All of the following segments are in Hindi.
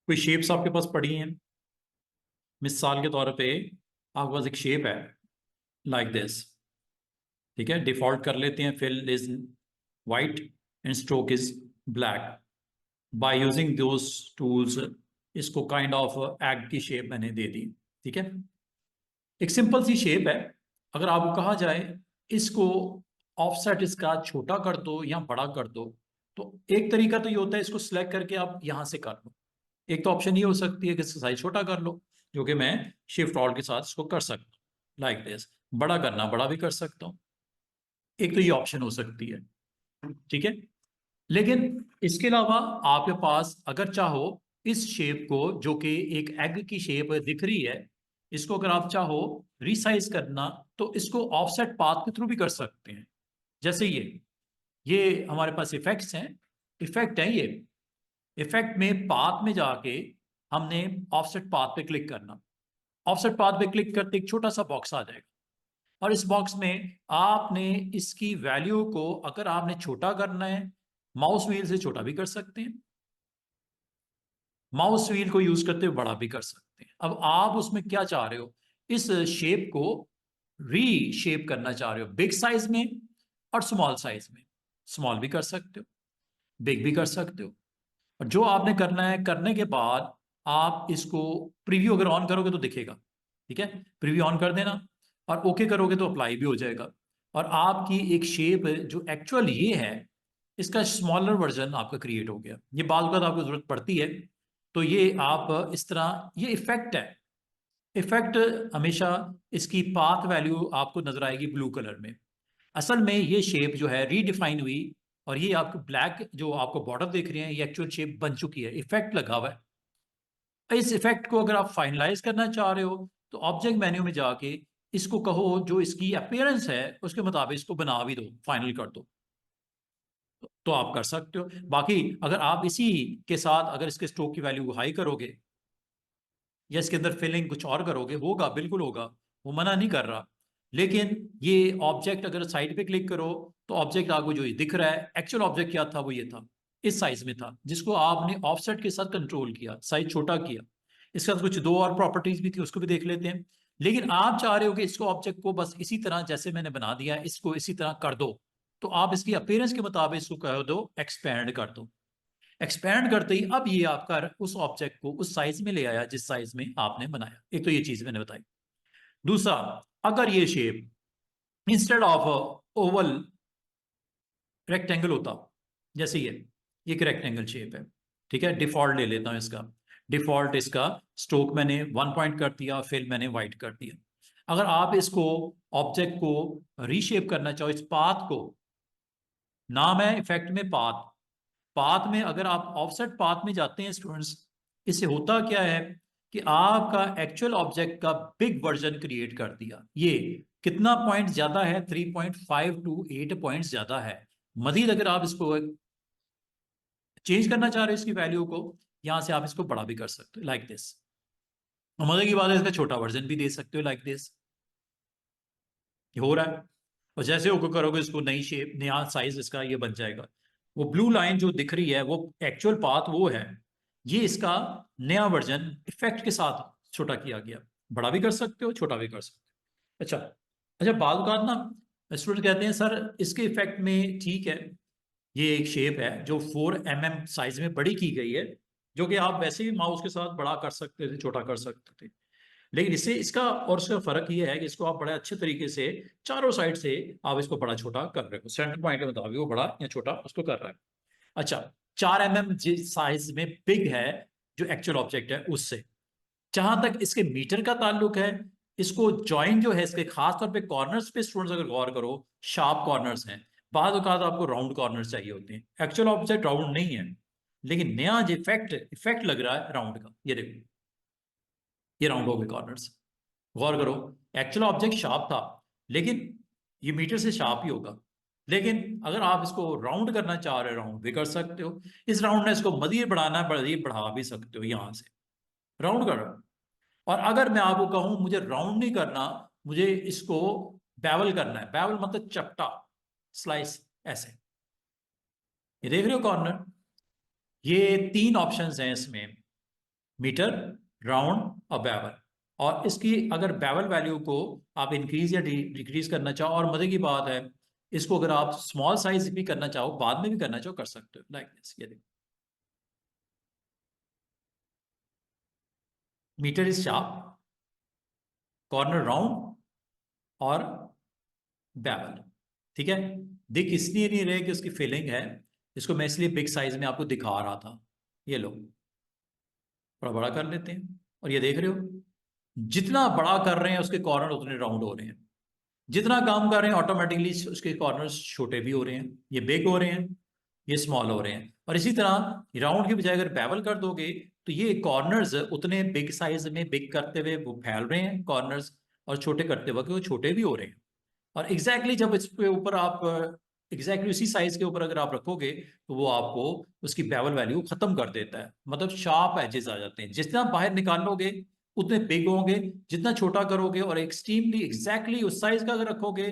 कोई शेप्स आपके पास पड़ी हैं। मिसाल के तौर पे आपके पास एक शेप है लाइक दिस। ठीक है, डिफॉल्ट कर लेते हैं, fill is white and stroke is black. By using those tools इसको काइंड ऑफ एग की शेप मैंने दे दी। ठीक है, एक सिंपल सी शेप है। अगर आपको कहा जाए इसको ऑफसेट इसका छोटा कर दो या बड़ा कर दो, तो एक तरीका तो ये होता है इसको सिलेक्ट करके आप यहां से कर लो। एक तो ऑप्शन ये हो सकती है कि इसका साइज छोटा कर लो, जो कि मैं शिफ्ट ऑल्ट के साथ इसको कर सकता हूँ लाइक दिस। बड़ा करना बड़ा भी कर सकता हूँ, एक तो ये ऑप्शन हो सकती है। ठीक है, लेकिन इसके अलावा आपके पास अगर चाहो इस शेप को, जो कि एक एग की शेप दिख रही है, इसको अगर आप चाहो रिसाइज करना, तो इसको ऑफसेट पाथ के थ्रू भी कर सकते हैं। जैसे ये हमारे पास इफेक्ट्स हैं, इफेक्ट है ये। इफेक्ट में पाथ में जाके हमने ऑफसेट पाथ पे क्लिक करना। ऑफसेट पाथ पे क्लिक करते एक छोटा सा बॉक्स आ जाएगा, और इस बॉक्स में आपने इसकी वैल्यू को अगर आपने छोटा करना है, माउस व्हील से छोटा भी कर सकते हैं, माउस व्हील को यूज करते हुए बड़ा भी कर सकते हैं। अब आप उसमें क्या चाह रहे हो, इस शेप को री शेप करना चाह रहे हो बिग साइज में और स्मॉल साइज में। स्मॉल भी कर सकते हो, बिग भी कर सकते हो। और जो आपने करना है, करने के बाद आप इसको प्रीव्यू अगर ऑन करोगे तो दिखेगा। ठीक है, प्रीव्यू ऑन कर देना और ओके करोगे तो अप्लाई भी हो जाएगा। और आपकी एक शेप जो एक्चुअल ये है, इसका स्मॉलर वर्जन आपका क्रिएट हो गया। ये बात बात आपको जरूरत पड़ती है, तो ये आप इस तरह, ये इफेक्ट है। इफेक्ट हमेशा इसकी पाथ वैल्यू आपको नजर आएगी ब्लू कलर में। असल में ये शेप जो है रीडिफाइन हुई, और ये आपको ब्लैक जो आपको बॉर्डर देख रहे हैं, ये एक्चुअल शेप बन चुकी है, इफेक्ट लगा हुआ है। इस इफेक्ट को अगर आप फाइनलाइज करना चाह रहे हो, तो ऑब्जेक्ट मेन्यू में जाके इसको कहो जो इसकी अपीयरेंस है उसके मुताबिक इसको बना भी दो, फाइनल कर दो, तो आप कर सकते हो। बाकी अगर आप इसी के साथ अगर इसके स्ट्रोक की वैल्यू हाई करोगे या इसके अंदर फिलिंग कुछ और करोगे, होगा, बिल्कुल होगा, वो मना नहीं कर रहा। लेकिन ये ऑब्जेक्ट अगर साइड पे क्लिक करो, तो ऑब्जेक्ट आपको जो ये दिख रहा है, एक्चुअल ऑब्जेक्ट क्या था, वो ये था, इस साइज में था, जिसको आपने ऑफसेट के साथ कंट्रोल किया, साइज छोटा किया। इसके साथ कुछ दो और प्रॉपर्टीज भी थी, उसको भी देख लेते हैं। लेकिन आप चाह रहे हो कि इसको ऑब्जेक्ट को बस इसी तरह जैसे मैंने बना दिया इसको इसी तरह कर दो, तो आप इसकी अपीयरेंस के मुताबिक इसको कह दो एक्सपैंड कर दो। एक्सपैंड करते ही अब ये आपका उस ऑब्जेक्ट को उस साइज में ले आया जिस साइज में आपने बनाया। एक तो ये चीज मैंने बताई। दूसरा, अगर ये shape instead of Oval rectangle होता, जैसे ये एक रेक्टेंगल शेप है। ठीक है, डिफॉल्ट ले लेता हूं इसका। डिफॉल्ट इसका स्ट्रोक मैंने 1 पॉइंट कर दिया, फिल मैंने वाइट कर दिया। अगर आप इसको ऑब्जेक्ट को रीशेप करना चाहो, इस पाथ को, नाम है इफेक्ट में पाथ। पाथ में अगर आप ऑफसेट पाथ में जाते हैं स्टूडेंट्स, इससे होता क्या है कि आपका एक्चुअल ऑब्जेक्ट का बिग वर्जन क्रिएट कर दिया। ये कितना पॉइंट ज्यादा है, 3.5 to 8 पॉइंट ज्यादा है। मजीद अगर आप इसको चेंज करना चाह रहे हो इसकी वैल्यू को, यहां से आप इसको बड़ा भी कर सकते हो लाइक दिस। मजे की बात है, इसका छोटा वर्जन भी दे सकते हो लाइक दिस। ये हो रहा है। और जैसे वो करोगे इसको नई शेप, नया साइज इसका ये बन जाएगा। वो ब्लू लाइन जो दिख रही है वो एक्चुअल पाथ वो है। ये इसका नया वर्जन इफेक्ट के साथ छोटा किया गया। बड़ा भी कर सकते हो, छोटा भी कर सकते हो। अच्छा अच्छा, बात बात ना स्टूडेंट कहते हैं सर इसके इफेक्ट में ठीक है, ये एक शेप है जो 4 mm साइज में बड़ी की गई है, जो कि आप वैसे भी माउस के साथ बड़ा कर सकते थे, छोटा कर सकते थे। लेकिन इससे इसका और उसका फर्क ये है कि इसको आप बड़े अच्छे तरीके से चारों साइड से आप इसको बड़ा छोटा कर रहे हो, सेंटर पॉइंट के मुताबिक वो बड़ा या छोटा उसको कर रहा है। अच्छा, 4 mm साइज में बिग है जो एक्चुअल ऑब्जेक्ट है उससे। जहां तक इसके मीटर का ताल्लुक है, इसको जॉइन जो है इसके खास तौर पे कॉर्नर्स पे स्टूडेंट्स अगर गौर करो, शार्प कॉर्नर्स हैं। बाद औकात आपको राउंड कॉर्नर्स चाहिए होते हैं, एक्चुअल ऑब्जेक्ट राउंड नहीं है, लेकिन नया जो इफेक्ट इफेक्ट लग रहा है राउंड का, ये देखो, ये राउंड हो गए कॉर्नर्स। गौर करो, एक्चुअल ऑब्जेक्ट शार्प था, लेकिन ये मीटर से शार्प ही होगा। लेकिन अगर आप इसको राउंड करना चाह रहे हो, राउंड भी कर सकते हो। इस राउंडनेस को मजीद बढ़ाना है, मजीद बढ़ा भी सकते हो, यहां से राउंड करो। और अगर मैं आपको कहूं मुझे राउंड नहीं करना, मुझे इसको बैवल करना है, बैवल मतलब चपटा, स्लाइस, ऐसे। ये देख रहे हो कॉर्नर, ये 3 ऑप्शंस हैं इसमें। मीटर, राउंड और बेवल। और इसकी अगर बेवल वैल्यू को आप इंक्रीज या डिक्रीज करना चाहो, और मजे की बात है, इसको अगर आप स्मॉल साइज भी करना चाहो, बाद में भी करना चाहो, कर सकते हो। लाइक दिस, ये देखो, miter is sharp, corner round और बेवल। ठीक है, दिख इसलिए नहीं रहे कि उसकी फिलिंग है, इसको मैं इसलिए बिग साइज में आपको दिखा रहा था। ये लो, थोड़ा बड़ा कर लेते हैं, और ये देख रहे हो, जितना बड़ा कर रहे हैं उसके कॉर्नर उतने राउंड हो रहे हैं, जितना काम कर रहे हैं ऑटोमेटिकली उसके कॉर्नर्स छोटे भी हो रहे हैं, ये बिग हो रहे हैं, ये स्मॉल हो रहे हैं। और इसी तरह राउंड के बजाय अगर बेवल कर दोगे तो ये कॉर्नर्स उतने बिग साइज में बिग करते हुए वो फैल रहे हैं कॉर्नर्स, और छोटे करते हुए वो छोटे भी हो रहे हैं। और एग्जैक्टली जब इसके ऊपर आप एग्जैक्टली उसी साइज के ऊपर अगर आप रखोगे तो वो आपको उसकी बेवल वैल्यू खत्म कर देता है, मतलब शार्प एजेस आ जाते हैं। जितना बाहर निकालोगे उतने बिग होंगे, जितना छोटा करोगे और एक्सट्रीमली एग्जैक्टली उस साइज का अगर रखोगे,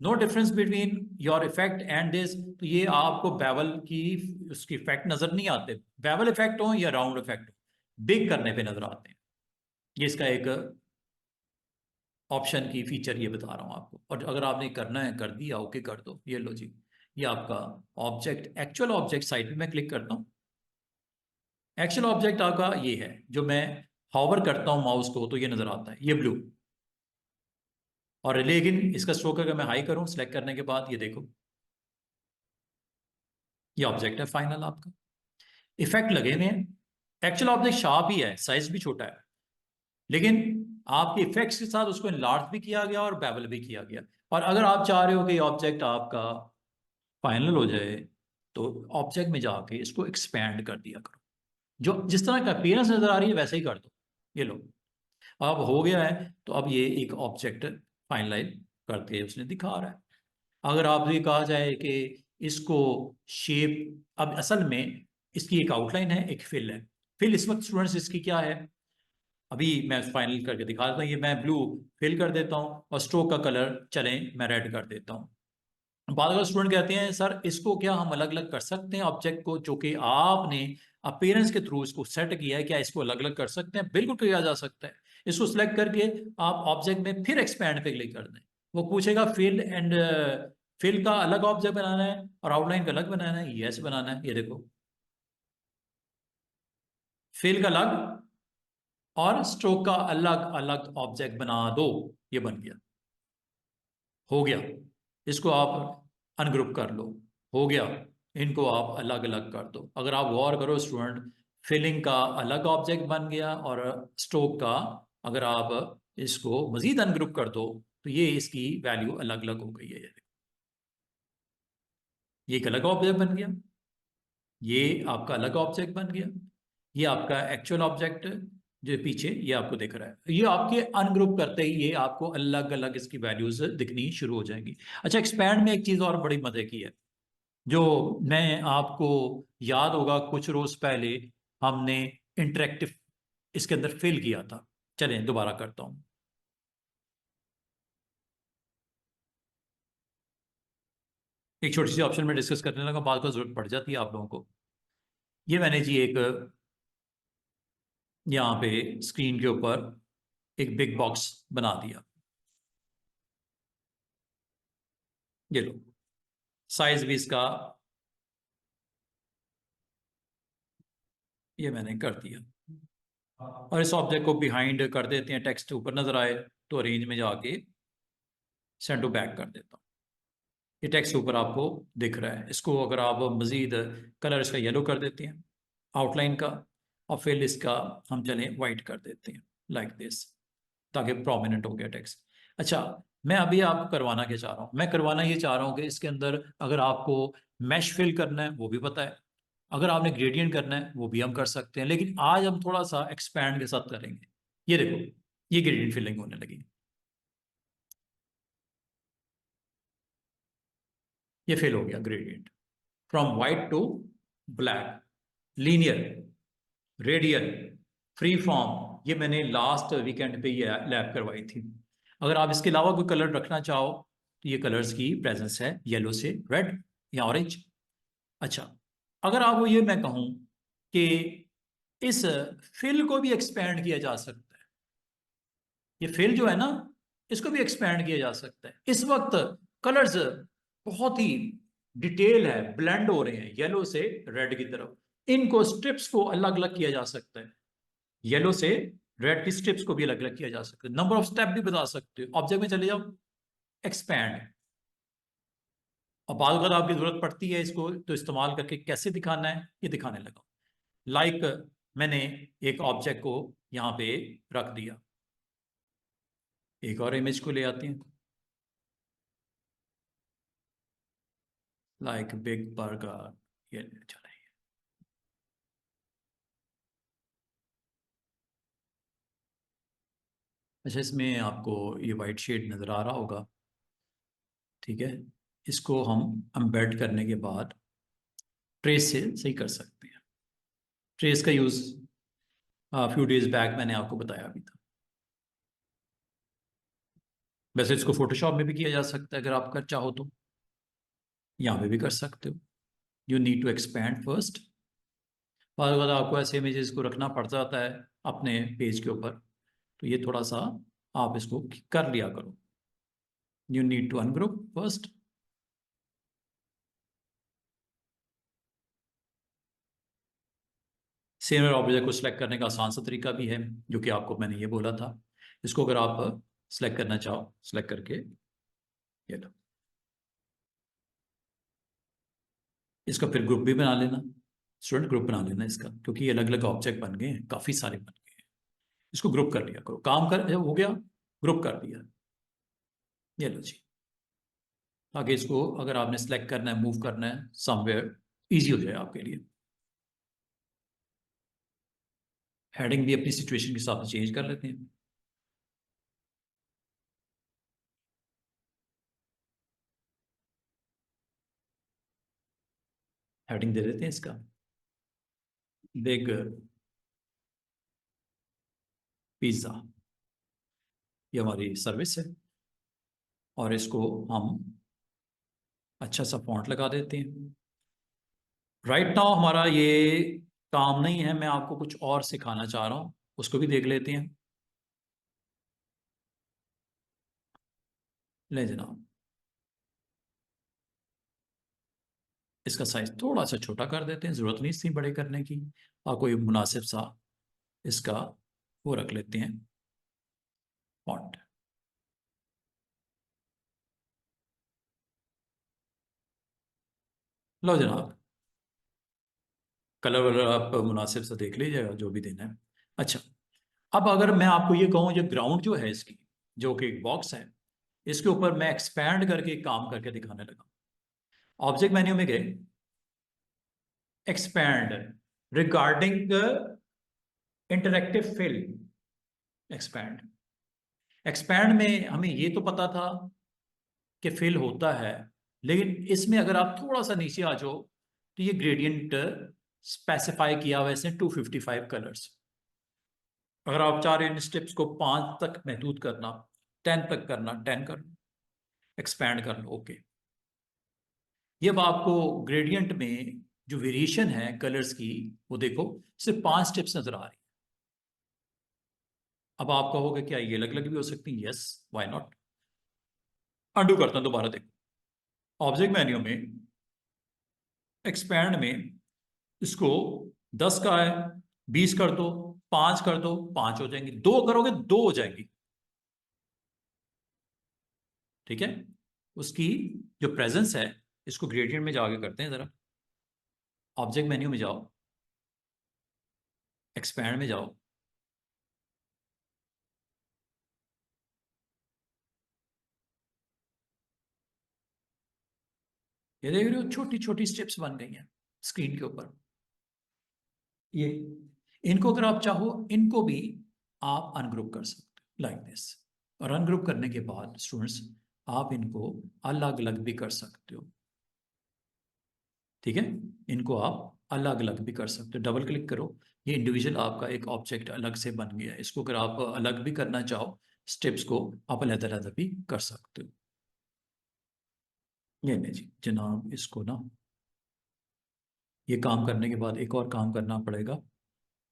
no difference between your effect and this, तो ये आपको बेवल की उसकी इफेक्ट नजर नहीं आते। बेवल इफेक्ट हो या राउंड इफेक्ट हो, बिग करने पे नजर आते हैं। ये इसका एक ऑप्शन की फीचर ये बता रहा हूँ आपको। और अगर आपने करना है कर दिया, ओके कर दो। ये लो जी, ये आपका ऑब्जेक्ट, एक्चुअल ऑब्जेक्ट साइट पे मैं क्लिक करता हूँ। एक्चुअल ऑब्जेक्ट आपका ये है, जो मैं हॉवर करता हूँ माउस को तो ये नजर आता है, ये ब्लू। और लेकिन इसका स्ट्रोक अगर मैं हाई करूँ सिलेक्ट करने के बाद, ये देखो, ये ऑब्जेक्ट है फाइनल आपका। इफेक्ट लगे हुए हैं, एक्चुअल ऑब्जेक्ट शार्प ही है, साइज भी छोटा है, लेकिन आपके इफेक्ट्स के साथ उसको इनलार्ज भी किया गया और बेवल भी किया गया। और अगर आप चाह रहे हो कि ऑब्जेक्ट आपका फाइनल हो जाए, तो ऑब्जेक्ट में जाके इसको एक्सपैंड कर दिया करो, जो जिस तरह का अपीयरेंस नजर आ रही है वैसे ही कर दो। ये लो, अब हो गया है। तो अब ये एक ऑब्जेक्ट फाइनलाइज करके उसने दिखा रहा है। अगर आप ये कहा जाए कि इसको शेप, अब असल में इसकी एक आउटलाइन है, एक फिल है। फिल इस वक्त स्टूडेंट्स इसकी क्या है, अभी मैं फाइनल करके दिखा देता हूँ। ये मैं ब्लू फिल कर देता हूँ और स्ट्रोक का कलर चलें मैं रेड कर देता हूँ। बाद अगर स्टूडेंट कहते हैं सर इसको क्या हम अलग अलग कर सकते हैं, ऑब्जेक्ट को जो कि आपने अपीयरेंस के थ्रू इसको सेट किया है, क्या इसको अलग अलग कर सकते हैं? बिल्कुल किया जा सकता है। इसको सिलेक्ट करके आप ऑब्जेक्ट में फिर एक्सपैंड पे क्लिक कर दें, वो पूछेगा फिल एंड फिल का अलग ऑब्जेक्ट बनाना है और आउटलाइन का अलग बनाना है, यस बनाना है। ये देखो, फिल का अलग और स्ट्रोक का अलग अलग ऑब्जेक्ट बना दो, ये बन गया, हो गया। इसको आप अनग्रुप कर लो, हो गया। इनको आप अलग अलग कर दो। अगर आप गौर करो स्टूडेंट, फिलिंग का अलग ऑब्जेक्ट बन गया और स्ट्रोक का, अगर आप इसको मजीद अनग्रुप कर दो तो ये इसकी वैल्यू अलग अलग हो गई है। ये एक अलग ऑब्जेक्ट बन गया, ये आपका अलग ऑब्जेक्ट बन गया, ये आपका एक्चुअल ऑब्जेक्ट जो पीछे ये आपको दिख रहा है। ये आपके अनग्रुप करते ही ये आपको अलग अलग इसकी वैल्यूज दिखनी शुरू हो जाएंगी। अच्छा, एक्सपैंड में एक चीज और बड़ी मजे की है, जो मैं आपको याद होगा कुछ रोज पहले हमने इंटरेक्टिव इसके अंदर फिल किया था। चलें दोबारा करता हूं। एक छोटी सी ऑप्शन में डिस्कस करने लगा, बात को जरूरत पड़ जाती है आप लोगों को। ये मैंने जी एक यहाँ पे स्क्रीन के ऊपर एक बिग बॉक्स बना दिया। ये लो, साइज भी इसका ये मैंने कर दिया। और इस ऑब्जेक्ट को बिहाइंड कर देते हैं, टेक्स्ट ऊपर नजर आए तो अरेंज में जाके सेंड टू बैक कर देता हूँ। ये टेक्स्ट ऊपर आपको दिख रहा है। इसको अगर आप मजीद कलर इसका येलो कर देते हैं आउटलाइन का, और फिर इसका हम चलें वाइट कर देते हैं लाइक दिस, ताकि प्रोमिनेंट हो गया टेक्स्ट। अच्छा, मैं अभी आपको करवाना क्या चाह रहा हूँ, मैं करवाना ये चाह रहा हूँ कि इसके अंदर अगर आपको मैश फिल करना है वो भी पता है, अगर आपने ग्रेडियंट करना है वो भी हम कर सकते हैं, लेकिन आज हम थोड़ा सा एक्सपैंड के साथ करेंगे। ये देखो, ये ग्रेडियंट फिलिंग होने लगी, ये फिल हो गया gradient, from white to black, linear, radial, free form. ये मैंने लास्ट वीकेंड पे ये लैब करवाई थी। अगर आप इसके अलावा कोई कलर रखना चाहो तो ये कलर्स की प्रेजेंस है, येलो से रेड या ऑरेंज। अच्छा, अगर आपको ये मैं कहूँ कि इस फिल को भी एक्सपेंड किया जा सकता है। ये फिल जो है ना, इसको भी एक्सपेंड किया जा सकता है। इस वक्त कलर्स बहुत ही डिटेल है, ब्लेंड हो रहे हैं येलो से रेड की तरफ। इनको स्ट्रिप्स को अलग अलग किया जा सकता है, येलो से रेड की स्ट्रिप्स को भी अलग अलग किया जा सकता है। नंबर ऑफ स्टेप भी बता सकते हो। ऑब्जेक्ट में चले जाओ, एक्सपैंड। और बाद अगर आपकी जरूरत पड़ती है इसको तो इस्तेमाल करके कैसे दिखाना है ये दिखाने लगा। लाइक मैंने एक ऑब्जेक्ट को यहां पे रख दिया, एक और इमेज को ले आते हैं, लाइक बिग बर्गर। ये चला। अच्छा, इसमें आपको ये वाइट शेड नज़र आ रहा होगा, ठीक है। इसको हम एम्बेड करने के बाद ट्रेस से सही कर सकते हैं। ट्रेस का यूज़ फ्यू डेज बैक मैंने आपको बताया भी था। वैसे इसको फोटोशॉप में भी किया जा सकता है, अगर आप कर चाहो तो यहाँ पे भी कर सकते हो। You need to expand first. बाद बाद आपको ऐसे इमेजेस को रखना पड़ जाता है अपने पेज के ऊपर, तो ये थोड़ा सा आप इसको कर लिया करो। You need to ungroup first. Same object को सिलेक्ट करने का आसान सा तरीका भी है, जो कि आपको मैंने ये बोला था। इसको अगर आप सिलेक्ट करना चाहो, सिलेक्ट करके ये लो। इसका फिर ग्रुप भी बना लेना, स्टूडेंट ग्रुप बना लेना इसका, क्योंकि ये अलग अलग ऑब्जेक्ट बन गए हैं, काफी सारे बन गए हैं। इसको ग्रुप कर लिया करो, काम कर जब हो गया ग्रुप कर दिया, ये लो जी। आगे इसको अगर आपने सेलेक्ट करना है, मूव करना है समवेयर, इजी हो जाए आपके लिए। हेडिंग भी अपनी सिचुएशन के हिसाब से चेंज कर लेते हैं। हेडिंग दे देते हैं इसका बिग पिज्जा, ये हमारी सर्विस है। और इसको हम अच्छा सा फॉन्ट लगा देते हैं। राइट नाउ हमारा ये काम नहीं है, मैं आपको कुछ और सिखाना चाह रहा हूँ, उसको भी देख लेते हैं। ले जनाब, इसका साइज थोड़ा सा छोटा कर देते हैं, जरूरत नहीं थी बड़े करने की। और कोई मुनासिब सा इसका वो रख लेते हैं फॉन्ट। लो जनाब, कलर वलर आप मुनासिब सा देख लीजिएगा जो भी देना है। अच्छा, अब अगर मैं आपको ये कहूँ, जो ग्राउंड जो है इसकी, जो कि एक बॉक्स है, इसके ऊपर मैं एक्सपैंड करके काम करके दिखाने लगा। ऑब्जेक्ट मेन्यू में गए, expand regarding interactive fill, expand. Expand में हमें ये तो पता था कि फिल होता है, लेकिन इसमें अगर आप थोड़ा सा नीचे आ जाओ तो ये ग्रेडियंट स्पेसिफाई किया हुआ है इसने 255 कलर्स। अगर आप चाह रहे हैं इन स्टेप्स को 5 तक महदूद करना, 10 तक करना, 10 कर लो, एक्सपैंड कर लो, ओके। ये अब आपको ग्रेडियंट में जो वेरिएशन है कलर्स की, वो देखो, सिर्फ 5 स्टेप्स नजर आ रही है। अब आप कहोगे क्या ये अलग अलग भी हो सकती है? Yes, why not. अंडू करता हूं, दोबारा देखो। ऑब्जेक्ट मेन्यू में एक्सपैंड में इसको 10 का है, 20 कर दो, 5 कर दो, 5 हो जाएंगी, 2 करोगे 2 हो जाएंगी, ठीक है। उसकी जो प्रेजेंस है, इसको ग्रेडियंट में जाके करते हैं जरा। ऑब्जेक्ट मेन्यू में जाओ, एक्सपैंड में जाओ, ये देख रहे हो छोटी छोटी स्टेप्स बन गई हैं स्क्रीन के ऊपर। ये इनको अगर आप चाहो इनको भी आप अनग्रुप कर सकते हो लाइक दिस। और अनग्रुप करने के बाद स्टूडेंट्स, आप इनको अलग अलग भी कर सकते हो, ठीक है। इनको आप अलग अलग भी कर सकते हो, डबल क्लिक करो, ये इंडिविजुअल आपका एक ऑब्जेक्ट अलग से बन गया है। इसको अगर आप अलग भी करना चाहो, स्टेप्स को आप अलग अलग भी कर सकते हो। ये नहीं जी जनाब, इसको ना, ये काम करने के बाद एक और काम करना पड़ेगा,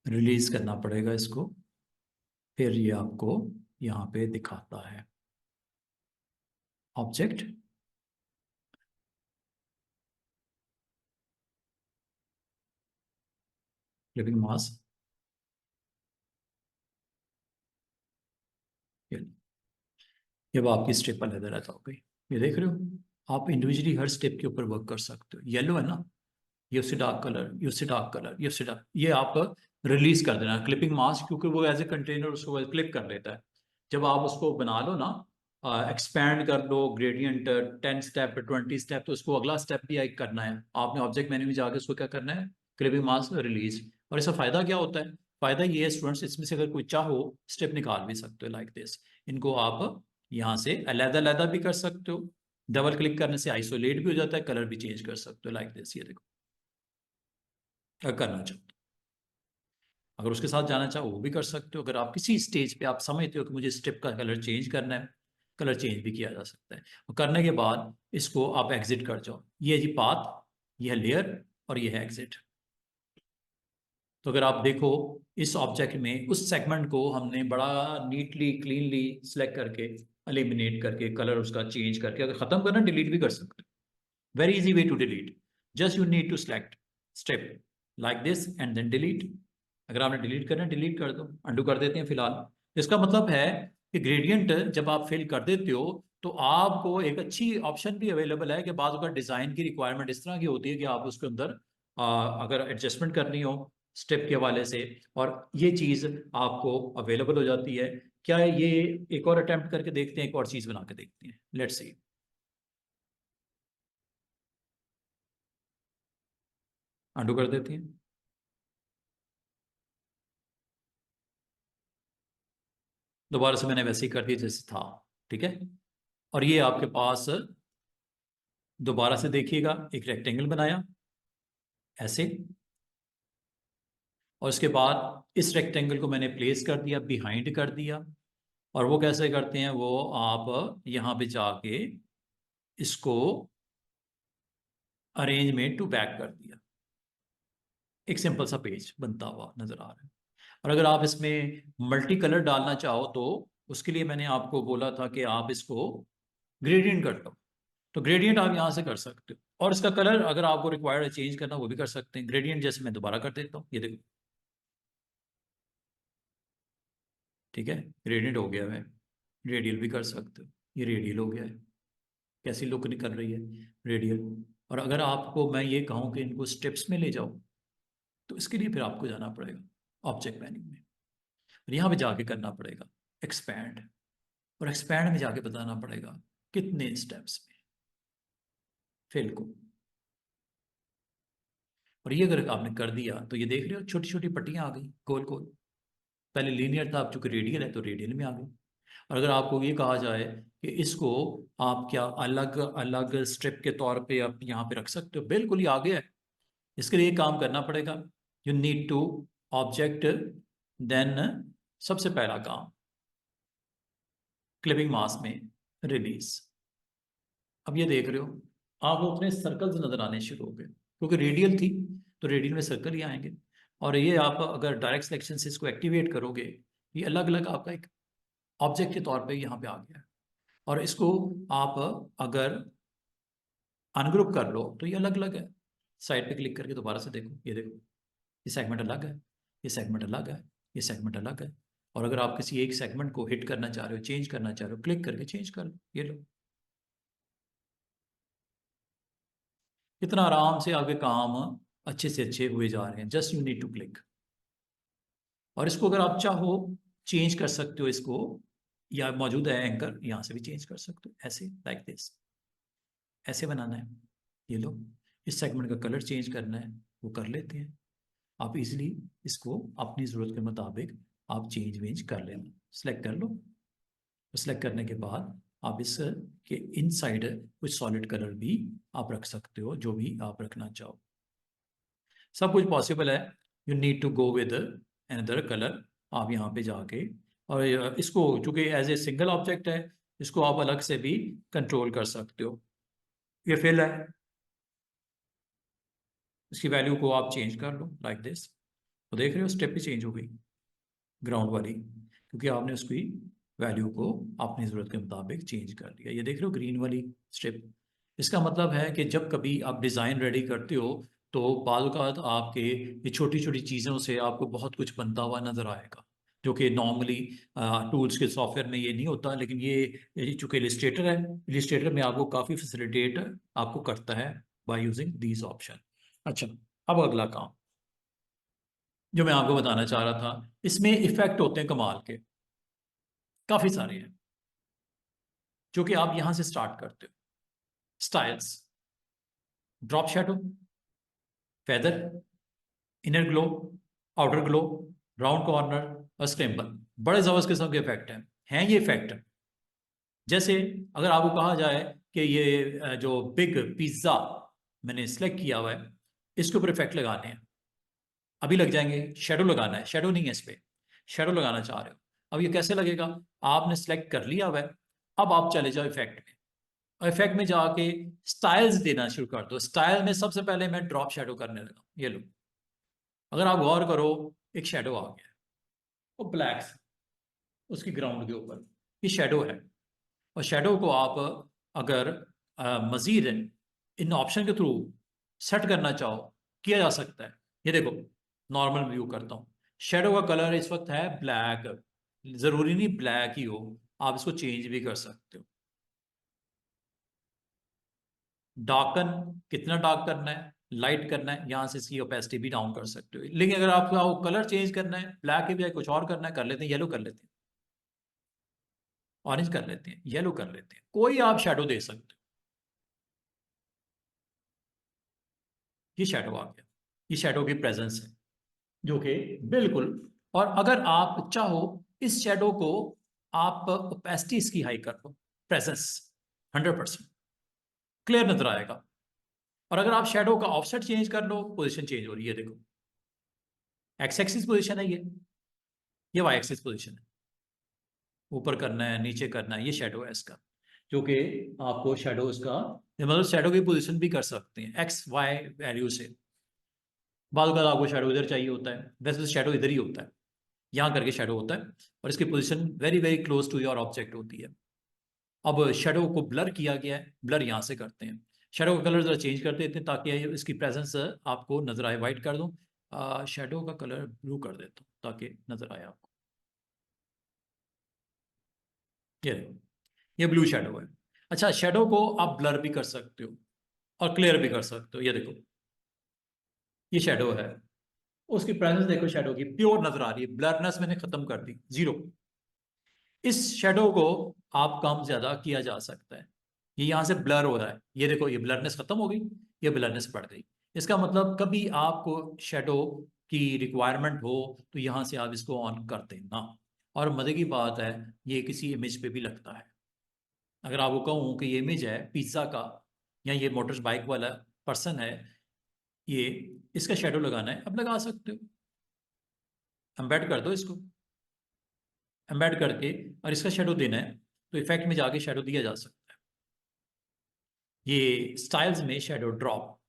रिलीज करना पड़ेगा इसको, फिर ये आपको यहाँ पे दिखाता है ऑब्जेक्ट। क्लिपिंग मास, ये वो आपकी स्टेप अलग रहता हो गई। ये देख रहे हो, आप इंडिविजुअली हर स्टेप के ऊपर वर्क कर सकते हो। येलो है ना, ये उससे डार्क कलर, ये उससे डार्क कलर, ये उससे डार्क, ये आप रिलीज कर देना क्लिपिंग मास्क, क्योंकि वो एज ए कंटेनर उसको क्लिप कर लेता है। जब आप उसको बना लो ना, एक्सपैंड कर लो ग्रेडियंट 10 स्टेप 20 स्टेप, तो उसको अगला स्टेप भी एक करना है आपने, ऑब्जेक्ट मेन्यू में जाके उसको क्या करना है, क्लिपिंग मास्क रिलीज। और इसका फायदा क्या होता है, फायदा ये है स्टूडेंट्स, इसमें से अगर कोई चाहो स्टेप निकाल भी सकते हो लाइक दिस। इनको आप यहाँ से अलग अलग भी कर सकते हो, डबल क्लिक करने से आइसोलेट भी हो जाता है, कलर भी चेंज कर सकते हो लाइक दिस। ये देखो, करना चाहो तो। अगर उसके साथ जाना चाहो वो भी कर सकते हो। अगर आप किसी स्टेज पे आप समझते हो कि मुझे स्टेप का कलर चेंज करना है, कलर चेंज भी किया जा सकता है। और करने के बाद इसको आप एग्जिट कर जाओ। ये जी पाथ, ये है लेयर, और ये है एग्जिट। तो अगर आप देखो इस ऑब्जेक्ट में उस सेगमेंट को हमने बड़ा नीटली क्लीनली सेलेक्ट करके, एलिमिनेट करके, कलर उसका चेंज करके, अगर खत्म करना डिलीट भी कर सकते हो। Very easy way to delete, just you need to select step like this and then delete. अगर आपने डिलीट करना है डिलीट कर दो, अंडू कर देते हैं फिलहाल। इसका मतलब है कि ग्रेडियंट जब आप फिल कर देते हो तो आपको एक अच्छी ऑप्शन भी अवेलेबल है कि बाद अगर डिज़ाइन की रिक्वायरमेंट इस तरह की होती है कि आप उसके अंदर अगर एडजस्टमेंट करनी हो स्टेप के हवाले से, और ये चीज़ आपको अवेलेबल हो जाती है। क्या है ये, एक और अटेम्प्ट करके देखते हैं, एक और चीज़ बना के देखते हैं, लेट्स सी। अंडू कर देते हैं, दोबारा से मैंने वैसे ही कर दिया जैसे था, ठीक है। और ये आपके पास दोबारा से देखिएगा एक रेक्टेंगल बनाया ऐसे, और उसके बाद इस रेक्टेंगल को मैंने प्लेस कर दिया, बिहाइंड कर दिया। और वो कैसे करते हैं, वो आप यहाँ पे जाके इसको अरेंजमेंट टू बैक कर दिया, एक सिंपल सा पेज बनता हुआ नजर आ रहा है। और अगर आप इसमें मल्टी कलर डालना चाहो तो उसके लिए मैंने आपको बोला था कि आप इसको ग्रेडियंट कर लो, तो ग्रेडियंट आप यहाँ से कर सकते हो। और इसका कलर अगर आपको रिक्वायर्ड है चेंज करना वो भी कर सकते हैं। ग्रेडियंट जैसे मैं दोबारा कर देता हूँ, ये देखो, ठीक है, ग्रेडियंट हो गया है। रेडियल भी कर सकते हो, ये रेडियल हो गया है। कैसी लुक निकल रही है, रेडियल। और अगर आपको मैं ये कहूँ कि इनको स्टेप्स में ले जाओ, तो इसके लिए फिर आपको जाना पड़ेगा ऑब्जेक्ट मेन्यू में, और यहाँ पे जाके करना पड़ेगा एक्सपैंड, और एक्सपैंड में जाके बताना पड़ेगा कितने स्टेप्स में फिल को। और ये अगर आपने कर दिया तो ये देख रहे हो छोटी छोटी पट्टियां आ गई गोल गोल। पहले लीनियर था, अब चूंकि रेडियल है तो रेडियल में आ गई। और अगर आपको ये कहा जाए कि इसको आप क्या अलग अलग स्ट्रिप के तौर पे आप यहाँ पे रख सकते हो, बिल्कुल ही आ गया है। इसके लिए काम करना पड़ेगा, you need to object, then सबसे पहला काम क्लिपिंग मास में रिलीज। अब ये देख रहे हो आप अपने सर्कल्स नजर आने शुरू हो गए, क्योंकि रेडियल थी तो रेडियल में सर्कल ही आएंगे। और ये आप अगर डायरेक्ट सिलेक्शन से इसको एक्टिवेट करोगे, ये अलग अलग आपका एक ऑब्जेक्ट के तौर पे यहाँ पे आ गया है। और इसको आप अगर अनग्रुप कर लो तो ये अलग अलग है। साइड पे क्लिक करके दोबारा से देखो, ये देखो, ये सेगमेंट अलग है, ये सेगमेंट अलग है, ये सेगमेंट अलग है। और अगर आप किसी एक सेगमेंट को हिट करना चाह रहे हो, चेंज करना चाह रहे हो, क्लिक करके चेंज कर लो, ये लो। इतना आराम से आपके काम अच्छे से अच्छे हुए जा रहे हैं, just you need to click. और इसको अगर आप चाहो चेंज कर सकते हो इसको, या मौजूद है एंकर यहाँ से भी चेंज कर सकते हो, ऐसे लाइक दिस, ऐसे बनाना है, ये लो। इस सेगमेंट का कलर चेंज करना है वो कर लेते हैं। आप इजीली इसको अपनी ज़रूरत के मुताबिक आप चेंज वेंज कर लेना, सेलेक्ट कर लो। सेलेक्ट करने के बाद आप इस के इनसाइड कुछ सॉलिड कलर भी आप रख सकते हो, जो भी आप रखना चाहो, सब कुछ पॉसिबल है। You need to go with another colour. आप यहाँ पे जाके, और इसको चूंकि एज ए सिंगल ऑब्जेक्ट है, इसको आप अलग से भी कंट्रोल कर सकते हो। ये फिल है, इसकी वैल्यू को आप चेंज कर लो लाइक दिस। तो देख रहे हो स्टेप भी चेंज हो गई ग्राउंड वाली, क्योंकि आपने उसकी वैल्यू को अपनी ज़रूरत के मुताबिक चेंज कर दिया। ये देख रहे हो ग्रीन वाली स्टेप। इसका मतलब है कि जब कभी आप डिज़ाइन रेडी करते हो तो बाज़ आपके ये छोटी छोटी चीज़ों से आपको बहुत कुछ बनता हुआ नज़र आएगा, जो कि नॉर्मली टूल्स के सॉफ्टवेयर में ये नहीं होता। लेकिन ये चूँकि इलिस्ट्रेटर है, इलिस्ट्रेटर में आपको काफ़ी फैसिलिटेट आपको करता है बाय यूजिंग दीज ऑप्शन। अच्छा, अब अगला काम जो मैं आपको बताना चाह रहा था, इसमें इफेक्ट होते हैं कमाल के, काफी सारे हैं, जो कि आप यहां से स्टार्ट करते हो। Styles, drop shadow, feather, inner glow, outer glow, round corner और स्क्रैम्बल। बड़े जबरदस्त किस्म के इफेक्ट हैं ये इफेक्ट। जैसे अगर आपको कहा जाए कि ये जो बिग पिज्जा मैंने सिलेक्ट किया हुआ है, इसके ऊपर इफेक्ट लगाने हैं, अभी लग जाएंगे। शेडो लगाना है, शेडो नहीं है इस पे, शेडो लगाना चाह रहे हो। अब ये कैसे लगेगा? आपने सेलेक्ट कर लिया हुआ है, अब आप चले जाओ इफेक्ट में, और इफेक्ट में जाके स्टाइल्स देना शुरू कर दो। स्टाइल में सबसे पहले मैं ड्रॉप शेडो करने लगा, ये लो। अगर आप गौर करो, एक शेडो आ गया, वो ब्लैक, उसकी ग्राउंड के ऊपर ये शेडो है। और शेडो को आप अगर मजीद इन ऑप्शन के थ्रू सेट करना चाहो, किया जा सकता है। ये देखो, नॉर्मल व्यू करता हूँ, शेडो का कलर इस वक्त है ब्लैक। जरूरी नहीं ब्लैक ही हो, आप इसको चेंज भी कर सकते हो। डार्कन, कितना डार्क करना है, लाइट करना है, यहां से इसकी ओपेसिटी भी डाउन कर सकते हो। लेकिन अगर आपको कलर चेंज करना है, ब्लैक के बजाय कुछ और करना है, कर लेते हैं, येलो कर लेते हैं, ऑरेंज कर लेते हैं, येलो कर लेते हैं, कोई आप शेडो दे सकते हो। ये शेडो आ गया, ये शेडो की प्रेजेंस है, जो कि बिल्कुल। और अगर आप चाहो, इस शेडो को आप ओपेसिटी इसकी हाई कर दो, प्रेजेंस 100% क्लियर नजर आएगा। और अगर आप शेडो का ऑफसेट चेंज कर लो, पोजीशन चेंज हो रही है, देखो एक्स एक्सिस पोजीशन है ये वाई एक्सिस पोजीशन है। ऊपर करना है, नीचे करना है, ये शेडो है इसका, जो कि आपको शेडो इसका, मतलब शेडो की पोजीशन भी कर सकते हैं एक्स वाई वैल्यू से। बाद अगर आपको शेडो इधर चाहिए होता है, वैसे तो शेडो इधर ही होता है, यहाँ करके शेडो होता है, और इसकी position very very close to your object होती है। अब शेडो को ब्लर किया गया है, ब्लर यहाँ से करते हैं, शेडो का कलर जरा चेंज कर देते हैं ताकि इसकी प्रेजेंस आपको नजर आए। वाइट कर दूँ, शेडो का कलर ब्लू कर देता हूँ ताकि नजर आए आपको। ये देखो, ये ब्लू शेडो है। अच्छा, शेडो को आप ब्लर भी कर सकते हो और क्लियर भी कर सकते हो। ये देखो, ये शेडो है, उसकी प्रेजेंस देखो, शेडो की प्योर नजर आ रही है, ब्लरनेस मैंने खत्म कर दी, जीरो। इस शेडो को आप कम ज्यादा किया जा सकता है। ये यहां से ब्लर हो रहा है, ये देखो, ये ब्लरनेस खत्म हो गई, ये ब्लरनेस बढ़ गई। इसका मतलब कभी आपको शेडो की रिक्वायरमेंट हो तो यहां से आप इसको ऑन कर देना। और मजे की बात है, ये किसी इमेज पे भी लगता है। अगर आपको कहूँ कि ये इमेज है पिज्ज़ा का, या ये मोटर बाइक वाला पर्सन है, ये, इसका शेडो लगाना है, अब लगा सकते हो। एम्बेड कर दो इसको, एम्बेड करके, और इसका शेडो देना है तो इफेक्ट में जाके शेडो दिया जा सकता है। ये स्टाइल्स में शेडो ड्रॉप,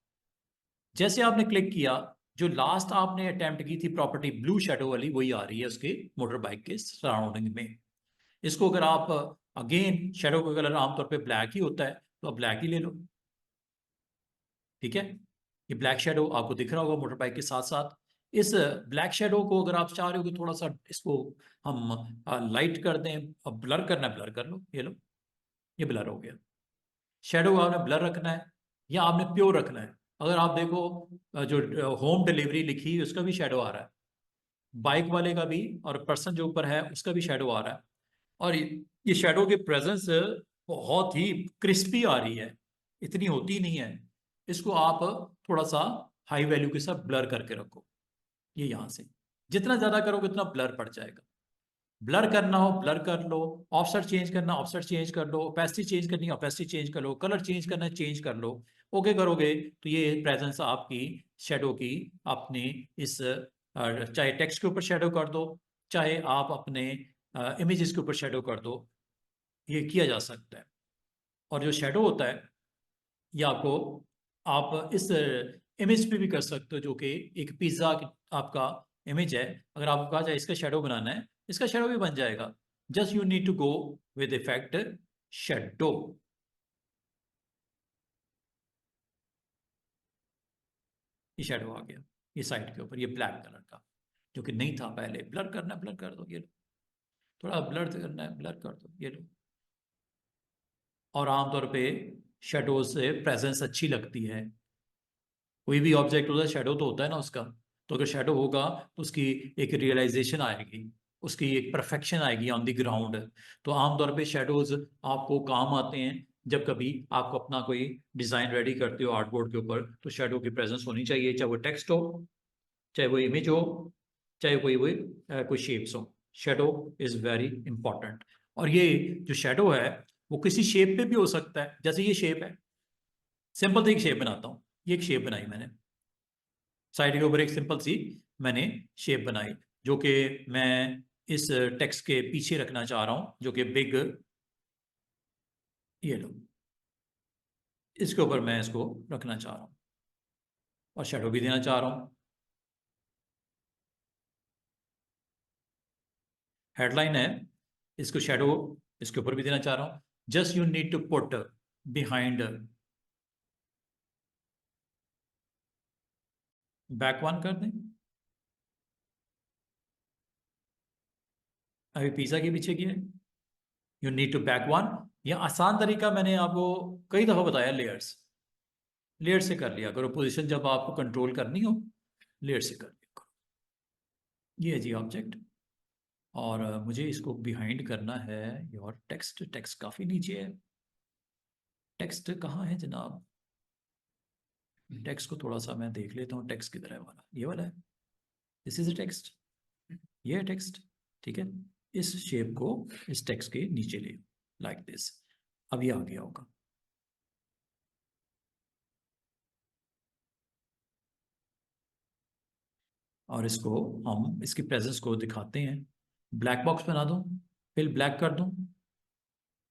जैसे आपने क्लिक किया, जो लास्ट आपने अटेम्प्ट की थी प्रॉपर्टी ब्लू शेडो वाली, वही आ रही है उसके मोटर बाइक के सराउंडिंग में। इसको अगर आप, अगेन शेडो का कलर आमतौर पे ब्लैक ही होता है, तो आप ब्लैक ही ले लो, ठीक है। ये ब्लैक शेडो आपको दिख रहा होगा मोटर बाइक के साथ साथ। इस ब्लैक शेडो को अगर आप चाह रहे हो कि थोड़ा सा इसको हम लाइट कर दें, अब ब्लर करना है, ब्लर कर लो, ये लो, ये ब्लर हो गया। शेडो आपने ब्लर रखना है या आपने प्योर रखना है? अगर आप देखो, जो होम डिलीवरी लिखी है उसका भी शेडो आ रहा है, बाइक वाले का भी, और पर्सन जो ऊपर है उसका भी शेडो आ रहा है। और ये शेडो की प्रेजेंस बहुत ही क्रिस्पी आ रही है, इतनी होती नहीं है। इसको आप थोड़ा सा हाई वैल्यू के साथ ब्लर करके रखो। ये यहां से जितना ज्यादा करोगे उतना ब्लर पड़ जाएगा। ब्लर करना हो ब्लर कर लो, ऑफसेट चेंज करना ऑफसेट चेंज कर लो, ओपेसिटी चेंज करनी ओपेसिटी चेंज कर लो, कलर चेंज करना चेंज कर लो। ओके करोगे तो ये प्रेजेंस आपकी शेडो की अपने इस चाहे टेक्स्ट के ऊपर शेडो कर दो, चाहे आप अपने इमेजेस के ऊपर शेडो कर दो, ये किया जा सकता है। और जो शेडो होता है, ये आपको, आप इस इमेज पे भी कर सकते हो, जो कि एक पिज्ज़ा आपका इमेज है, अगर आपको कहा जाए इसका शेडो बनाना है, इसका शेडो भी बन जाएगा। Just you need to go with effect shadow. ये शेडो आ गया ये साइड के ऊपर, ये ब्लैक कलर का, जो कि नहीं था पहले। ब्लर करना है, ब्लर कर दो, ये लो। थोड़ा ब्लर करना है, ब्लर कर दो, ये लो। और आमतौर पे शेडो से प्रेजेंस अच्छी लगती है। कोई भी ऑब्जेक्ट होता है शेडो तो होता है ना उसका, तो अगर शेडो होगा तो उसकी एक रियलाइजेशन आएगी, उसकी एक परफेक्शन आएगी ऑन द ग्राउंड। तो आमतौर पे शेडोज आपको काम आते हैं जब कभी आपको अपना कोई डिजाइन रेडी करते हो आर्टबोर्ड के ऊपर, तो शेडो की प्रेजेंस होनी चाहिए, चाहे वो टेक्स्ट हो, चाहे वो इमेज हो, चाहे कोई शेप्स हो। Shadow is very important. और ये जो शेडो है वो किसी शेप पे भी हो सकता है, जैसे ये शेप है, सिंपल सी एक शेप बनाता हूँ। ये एक शेप बनाई मैंने, साइड के ऊपर एक सिंपल सी मैंने शेप बनाई, जो कि मैं इस टेक्स्ट के पीछे रखना चाह रहा हूं, जो कि बिग, ये लो, इसके ऊपर मैं इसको रखना चाह रहा हूं और शेडो भी देना चाह रहा हूं। हेडलाइन है, इसको शेडो इसके ऊपर भी देना चाह रहा हूं। Just you need to put behind, back one कर दें। अभी पिज्जा के पीछे किया है, you need to back one. यह आसान तरीका मैंने आपको कई दफा बताया, लेयर्स, लेयर से कर लिया करो। पोजीशन जब आपको कंट्रोल करनी हो, लेयर से कर लिया करो। ये है जी ऑब्जेक्ट, और मुझे इसको बिहाइंड करना है योर टेक्स्ट। टेक्स्ट काफ़ी नीचे है, टेक्स्ट कहाँ है जनाब? टेक्स्ट को थोड़ा सा मैं देख लेता हूँ, टेक्स्ट किधर है वाला, ये वाला है। दिस इज अ टेक्स्ट, ये है टेक्स्ट, ठीक है। इस शेप को इस टेक्स्ट के नीचे ले, लाइक दिस। अब ये आ गया होगा। और इसको हम इसकी प्रेजेंस को दिखाते हैं। ब्लैक बॉक्स बना दूं, फिर ब्लैक कर दूं,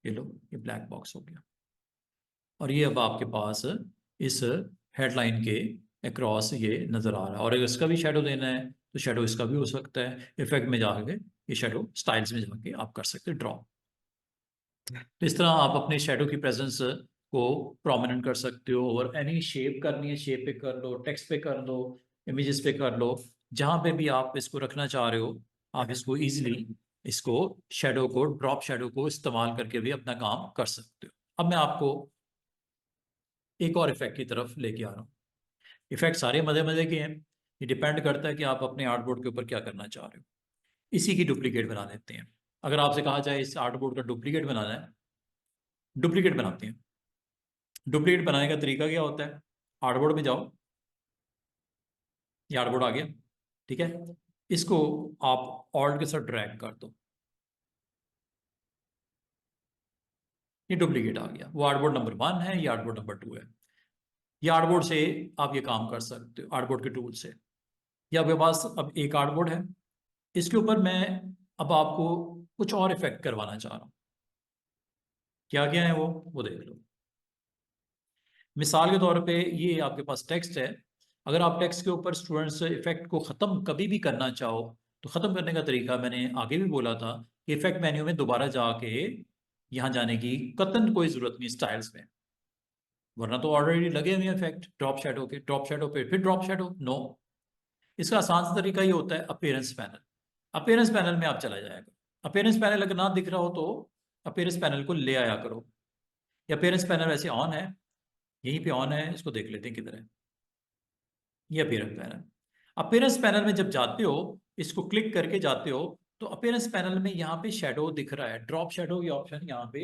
ये लो, ये ब्लैक बॉक्स हो गया। और ये अब आपके पास इस हेडलाइन के अक्रॉस ये नज़र आ रहा है। और अगर इसका भी शेडो देना है तो शेडो इसका भी हो सकता है। इफेक्ट में जाके ये शेडो स्टाइल्स में जाके आप कर सकते हैं ड्रॉ। तो इस तरह आप अपने शेडो की प्रेजेंस को प्रोमिनेंट कर सकते हो। और एनी शेप करनी है, शेप पे कर लो, टेक्स्ट पे कर लो, इमेजेस पे कर लो, जहां पे भी आप इसको रखना चाह रहे हो, आप इसको इजीली, इसको शेडो को, ड्रॉप शेडो को इस्तेमाल करके भी अपना काम कर सकते हो। अब मैं आपको एक और इफेक्ट की तरफ लेके आ रहा हूँ। इफेक्ट सारे मजे मजे के हैं, ये डिपेंड करता है कि आप अपने आर्टबोर्ड के ऊपर क्या करना चाह रहे हो। इसी की डुप्लीकेट बना लेते हैं। अगर आपसे कहा जाए इस आर्टबोर्ड का डुप्लीकेट बनाना है, डुप्लीकेट बनाते हैं। डुप्लीकेट बनाने का तरीका क्या होता है? आर्टबोर्ड में जाओ, ये आर्टबोर्ड आ गया, ठीक है। इसको आप ऑल्ट के साथ ड्रैग कर दो, ये डुप्लीकेट आ गया। वो आर्टबोर्ड नंबर 1 है, ये आर्टबोर्ड नंबर 2 है। ये आर्टबोर्ड से आप ये काम कर सकते हो, आर्टबोर्ड के टूल से। ये आपके पास अब एक आर्टबोर्ड है, इसके ऊपर मैं अब आपको कुछ और इफेक्ट करवाना चाह रहा हूँ। क्या क्या है वो देख लो। मिसाल के तौर पे ये आपके पास टेक्स्ट है। अगर आप टेक्स्ट के ऊपर स्टूडेंट्स इफेक्ट को ख़त्म कभी भी करना चाहो, तो ख़त्म करने का तरीका मैंने आगे भी बोला था कि इफेक्ट मेन्यू में दोबारा जाके यहाँ जाने की कतन कोई ज़रूरत नहीं स्टाइल्स में, वरना तो ऑलरेडी लगे हुए इफेक्ट ड्रॉप शेडो के। ड्रॉप शेडो पे फिर ड्रॉप शेडो, नो। इसका आसान सा तरीका ये होता है अपीयरेंस पैनल। अपीयरेंस पैनल में आप चला जाएगा। अपीयरेंस पैनल अगर ना दिख रहा हो तो अपीयरेंस पैनल को ले आया करो। या अपीयरेंस पैनल वैसे ऑन है, यहीं पे ऑन है, इसको देख लेते हैं किधर है। ये अपीयरेंस पैनल, अपीयरेंस पैनल में जब जाते हो, इसको क्लिक करके जाते हो, तो अपीयरेंस पैनल में यहाँ पे शेडो दिख रहा है, ड्रॉप शेडो की ऑप्शन यहाँ पे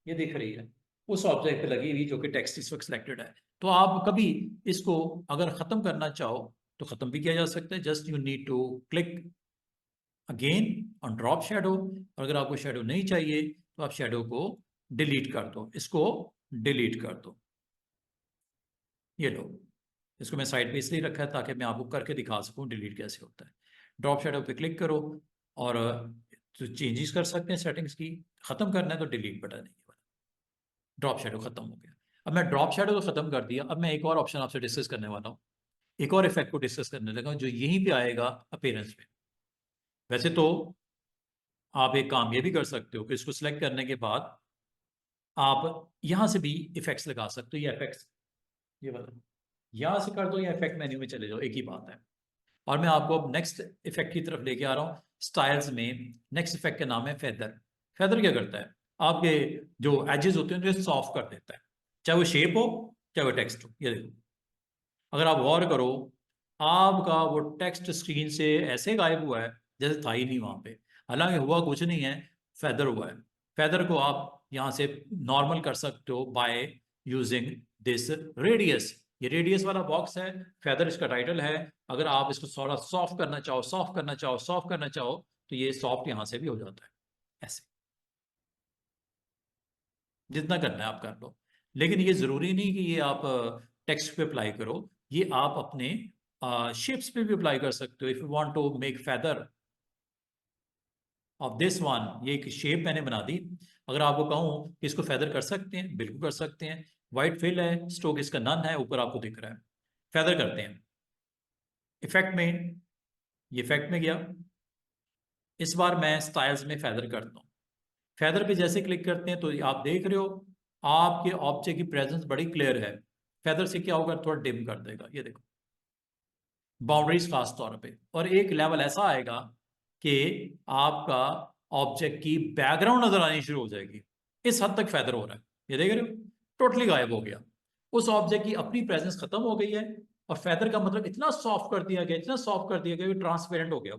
ये दिख रही है, उस ऑब्जेक्ट पे लगी हुई जो कि टेक्स्ट इस वक्त सिलेक्टेड है। तो आप कभी इसको अगर खत्म करना चाहो तो खत्म भी किया जा सकता है। Just you need to click again on drop shadow. और अगर आपको शेडो नहीं चाहिए तो आप शेडो को डिलीट कर दो, इसको डिलीट कर दो, ये लो। इसको मैं साइड पे इसलिए रखा है ताकि मैं आपको करके दिखा सकूं डिलीट कैसे होता है। ड्रॉप शेडो पे क्लिक करो और तो चेंजेस कर सकते हैं सेटिंग्स की। खत्म करना है तो डिलीट बटन है, ये वाला। ड्रॉप शेडो खत्म हो गया। अब मैं ड्रॉप शेडो को खत्म कर दिया, अब मैं एक और ऑप्शन आपसे डिस्कस करने वाला हूँ। एक और इफेक्ट को डिस्कस करने लगा जो यहीं पे आएगा अपीयरेंस पे। वैसे तो आप एक काम ये भी कर सकते हो कि इसको सिलेक्ट करने के बाद आप यहां से भी इफेक्ट्स लगा सकते हो। ये इफेक्ट्स, ये वाला यहां से कर दो या इफेक्ट मेन्यू में चले जाओ, एक ही बात है। और मैं आपको अब नेक्स्ट इफेक्ट की तरफ लेके आ रहा हूँ स्टाइल्स में। नेक्स्ट इफेक्ट का नाम है फेदर। फेदर क्या करता है, आपके जो एजेस होते हैं उन्हें सॉफ्ट कर देता है, चाहे वो शेप हो चाहे वो टेक्स्ट हो। ये देखो, अगर आप गौर करो, आपका वो टेक्स्ट स्क्रीन से ऐसे गायब हुआ है जैसे था ही नहीं वहां पे। हालांकि हुआ कुछ नहीं है, फेदर हुआ है। फेदर को आप यहाँ से नॉर्मल कर सकते हो बाय यूजिंग दिस रेडियस। ये रेडियस वाला बॉक्स है, फेदर इसका टाइटल है। अगर आप इसको थोड़ा सॉफ्ट करना चाहो, सॉफ्ट करना चाहो, सॉफ्ट करना चाहो, तो ये सॉफ्ट यहाँ से भी हो जाता है। ऐसे जितना करना है आप कर लो, लेकिन ये जरूरी नहीं कि ये आप टेक्स्ट पे अप्लाई करो। ये आप अपने शेप्स पे भी अप्लाई कर सकते हो। If you want to make feather of this one, ये एक शेप मैंने बना दी। अगर आपको कहूं कि इसको फेदर कर सकते हैं, बिल्कुल कर सकते हैं। वाइट फिल है, स्ट्रोक इसका नन है, ऊपर आपको दिख रहा है। फेदर करते हैं इफेक्ट में, ये इफेक्ट में गया। इस बार मैं स्टाइल्स में फेदर करता हूँ। फेदर पे जैसे क्लिक करते हैं तो आप देख रहे हो आपके ऑब्जेक्ट की प्रेजेंस बड़ी क्लियर है। फेदर से क्या होगा, थोड़ा डिम कर देगा, ये देखो बाउंड्रीज खास तौर पे। और एक लेवल ऐसा आएगा कि आपका ऑब्जेक्ट की बैकग्राउंड नजर आनी शुरू हो जाएगी। इस हद तक फेदर हो रहा है, ये देख रहे हो, टोटली गायब हो गया। उस ऑब्जेक्ट की अपनी प्रेजेंस खत्म हो गई है। और फेदर का मतलब इतना सॉफ्ट कर दिया गया, इतना सॉफ्ट कर दिया गया कि ट्रांसपेरेंट हो गया,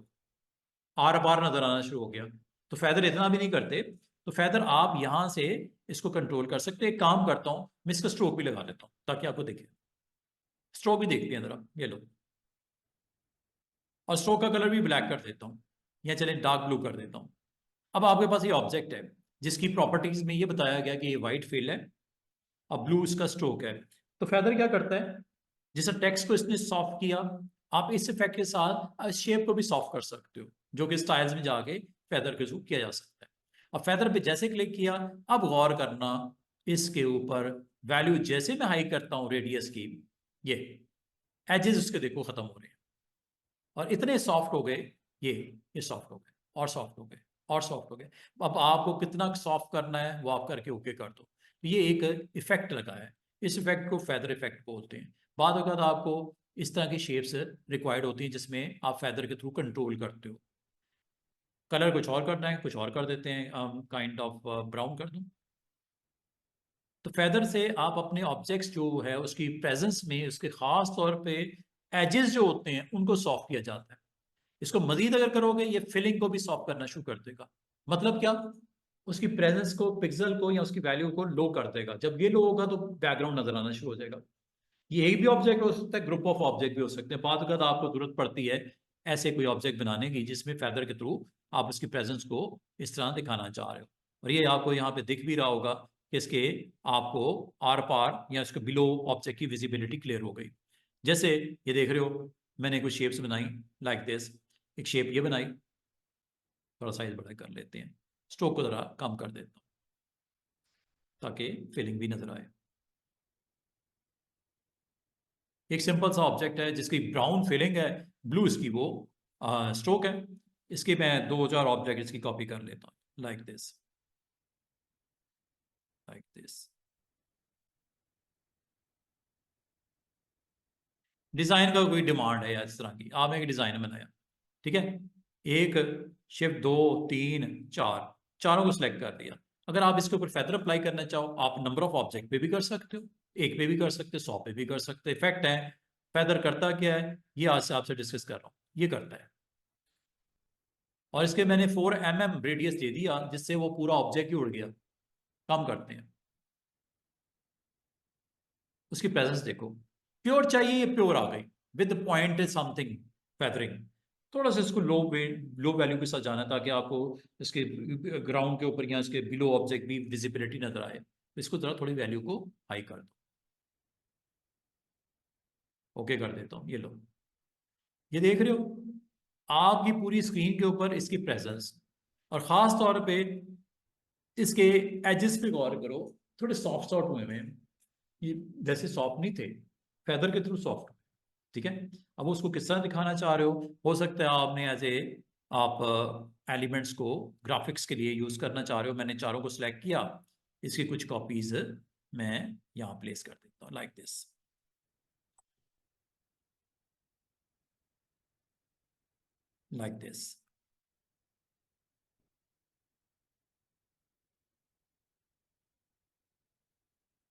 आर पार नजर आना शुरू हो गया। तो फेदर इतना भी नहीं करते। तो फेदर आप यहां से इसको कंट्रोल कर सकते हैं। एक काम करता हूं, मैं इसका स्ट्रोक भी लगा लेता हूं ताकि आपको दिखे। स्ट्रोक भी देखते हैं जरा, ये लो। और स्ट्रोक का कलर भी ब्लैक कर देता हूँ, या चले डार्क ब्लू कर देता हूँ। अब आपके पास ये ऑब्जेक्ट है जिसकी प्रॉपर्टीज में ये बताया गया कि ये व्हाइट फिल है और ब्लू इसका स्ट्रोक है। तो फेदर क्या करता है, जैसे टेक्स्ट को इसने सॉफ्ट किया, आप इस इफेक्ट के साथ शेप को भी सॉफ्ट कर सकते हो, जो कि स्टाइल्स में जाके फेदर के थ्रू किया जा सकता है। और फेदर पे जैसे क्लिक किया, अब गौर करना इसके ऊपर वैल्यू जैसे मैं हाई करता हूं रेडियस की, ये एजेस उसके देखो खत्म हो रहे हैं और इतने सॉफ्ट हो गए। ये सॉफ्ट हो गए और सॉफ्ट हो गए और सॉफ्ट हो गए। अब आपको कितना सॉफ्ट करना है वो आप करके ओके कर दो। ये एक इफेक्ट लगा है, इस इफेक्ट को फेदर इफेक्ट बोलते हैं। बाद अगर आपको इस तरह की शेप्स रिक्वायर्ड होती हैं जिसमें आप फेदर के थ्रू कंट्रोल करते हो। कलर कुछ और करना है, कुछ और कर देते हैं, काइंड ऑफ ब्राउन कर दूं। तो फेदर से आप अपने ऑब्जेक्ट्स जो है उसकी प्रेजेंस में उसके खास तौर पे एजेस जो होते हैं उनको सॉफ्ट किया जाता है। इसको मजीद अगर करोगे ये फिलिंग को भी सॉफ्ट करना शुरू कर देगा। मतलब क्या, उसकी प्रेजेंस को, पिक्सल को या उसकी वैल्यू को लो कर देगा। जब ये लो होगा तो बैकग्राउंड नजर आना शुरू हो जाएगा। ये एक भी ऑब्जेक्ट हो सकता है, ग्रुप ऑफ ऑब्जेक्ट भी हो सकते हैं। बाद अगर आपको जरूरत पड़ती है ऐसे कोई ऑब्जेक्ट बनाने की जिसमें फेदर के थ्रू आप उसकी प्रेजेंस को इस तरह दिखाना चाह रहे हो। और ये आपको यहाँ पे दिख भी रहा होगा कि इसके आपको आर पार या इसके बिलो ऑब्जेक्ट की विजिबिलिटी क्लियर हो गई। जैसे ये देख रहे हो, मैंने कुछ शेप्स बनाई लाइक दिस। एक शेप ये बनाई, थोड़ा साइज बड़ा कर लेते हैं, स्ट्रोक को जरा कम कर देता हूँ ताकि फिलिंग भी नजर आए। एक सिंपल सा ऑब्जेक्ट है जिसकी ब्राउन फिलिंग है, ब्लू इसकी वो स्ट्रोक है। इसकी मैं दो चार ऑब्जेक्ट इसकी कॉपी कर लेता हूँ like this, like this. Design का कोई डिमांड है या इस तरह की, आपने एक डिजाइन बनाया, ठीक है। एक शिफ्ट दो तीन चार, चारों को सिलेक्ट कर दिया। अगर आप इसके ऊपर फेदर अप्लाई करना चाहो, आप नंबर ऑफ ऑब्जेक्ट पे भी कर सकते हो, एक पे भी कर सकते हो, 100 पे भी कर सकते हो। इफेक्ट है। फेदर करता क्या है ये आज से आपसे डिस्कस कर रहा हूँ, ये करता है। और इसके मैंने 4 mm रेडियस दे दिया जिससे वो पूरा ऑब्जेक्ट ही उड़ गया। काम करते हैं, उसकी प्रेजेंस देखो, प्योर चाहिए, ये प्योर आ गई विद पॉइंट समथिंग फेदरिंग। थोड़ा सा इसको लो वैल्यू के साथ जाना है ताकि आपको इसके ग्राउंड के ऊपर या इसके बिलो ऑब्जेक्ट भी विजिबिलिटी नजर आए। तो इसको जरा थोड़ी वैल्यू को हाई कर दो, ओके कर देता हूँ। ये लो, ये देख रहे हो आपकी पूरी स्क्रीन के ऊपर इसकी प्रेजेंस। और खास तौर पे इसके एजेस पे गौर करो, थोड़े सॉफ्ट सॉफ्ट हुए हैं। ये जैसे सॉफ्ट नहीं थे, फेदर के थ्रू सॉफ्ट। ठीक है। अब उसको किस तरह दिखाना चाह रहे हो सकता है आपने एज ए आप एलिमेंट्स को ग्राफिक्स के लिए यूज करना चाह रहे हो। मैंने चारों को सिलेक्ट किया, इसकी कुछ कॉपीज मैं यहाँ प्लेस कर देता हूँ लाइक दिस। Like this.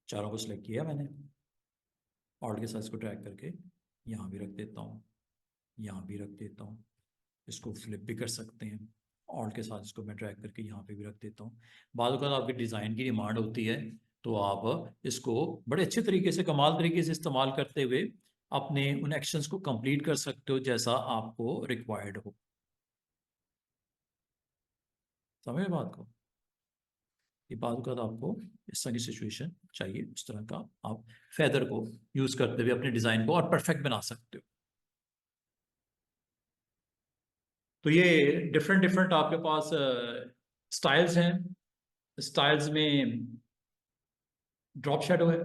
चारों को सिलेक्ट किया मैंने, ऑल्ट के साथ इसको ड्रैग करके यहाँ भी रख देता हूँ, यहाँ भी रख देता हूँ। इसको फ्लिप भी कर सकते हैं, ऑल्ट के साथ इसको मैं ड्रैग करके यहाँ पे भी रख देता हूँ। बाद में आपकी डिज़ाइन की डिमांड होती है तो आप इसको बड़े अच्छे तरीके से, कमाल तरीके से इस्तेमाल करते हुए अपने उन एक्शंस को कंप्लीट कर सकते हो जैसा आपको रिक्वायर्ड हो। समझ बात को? ये बाद का आपको इस तरह की सिचुएशन चाहिए, उस तरह का आप फेदर को यूज करते हुए अपने डिजाइन को और परफेक्ट बना सकते हो। तो ये डिफरेंट डिफरेंट आपके पास स्टाइल्स हैं। स्टाइल्स में ड्रॉप शेडो है,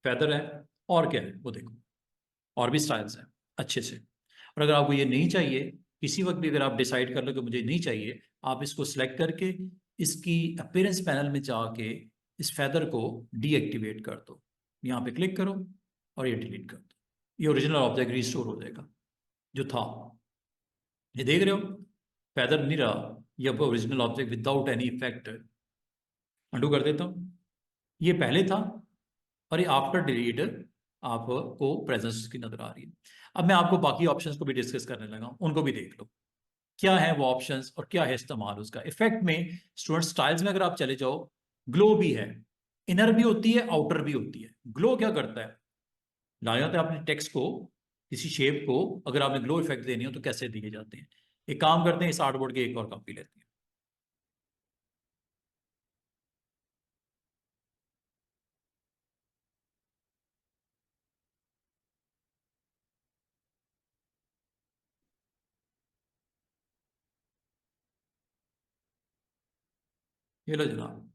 फेदर है, और क्या है वो देखो, और भी स्टाइल्स हैं अच्छे से। और अगर आपको ये नहीं चाहिए, किसी वक्त भी अगर आप डिसाइड कर लो कि मुझे नहीं चाहिए, आप इसको सिलेक्ट करके इसकी अपीयरेंस पैनल में जाके इस फेदर को डीएक्टिवेट कर दो। यहाँ पे क्लिक करो और ये डिलीट कर दो, ये ओरिजिनल ऑब्जेक्ट रिस्टोर हो जाएगा जो था। ये देख रहे हो, फेदर नहीं रहा, ये अब original object without any effect. Undo कर देता हूँ, ये पहले था और ये आफ्टर डिलीट आपको प्रेजेंस की नजर आ रही है। अब मैं आपको बाकी ऑप्शंस को भी डिस्कस करने लगा हूं, उनको भी देख लो क्या है वो ऑप्शंस और क्या है इस्तेमाल उसका। इफेक्ट में स्टूडेंट स्टाइल्स में अगर आप चले जाओ, ग्लो भी है, इनर भी होती है, आउटर भी होती है। ग्लो क्या करता है, लाया जाता है अपने टेक्स्ट को, किसी शेप को अगर आपने ग्लो इफेक्ट देनी हो तो कैसे दिए जाते हैं। एक काम करते हैं, इस आर्टबोर्ड की एक और कॉपी लेते हैं। ये लो जनाब,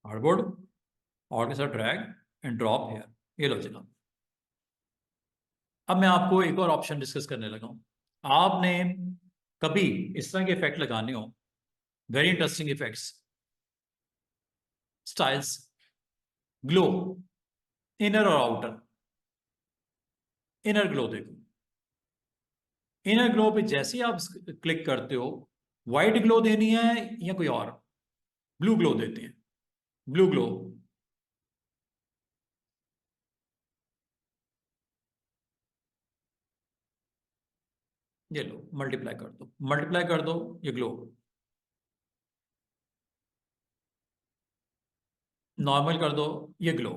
आर्टबोर्ड और के साथ ड्रैग एंड ड्रॉप हेयर। ये लो जनाब। अब मैं आपको एक और ऑप्शन डिस्कस करने लगा हूं। आपने कभी इस तरह के इफेक्ट लगाने हो, very interesting effects, styles, glow, inner और आउटर। इनर ग्लो देखो, इनर ग्लो पे जैसे ही आप क्लिक करते हो, व्हाइट ग्लो देनी है या कोई और, ब्लू ग्लो देते हैं, ब्लू ग्लो। ये लो, मल्टीप्लाई कर दो, मल्टीप्लाई कर दो, ये ग्लो। नॉर्मल कर दो, ये ग्लो।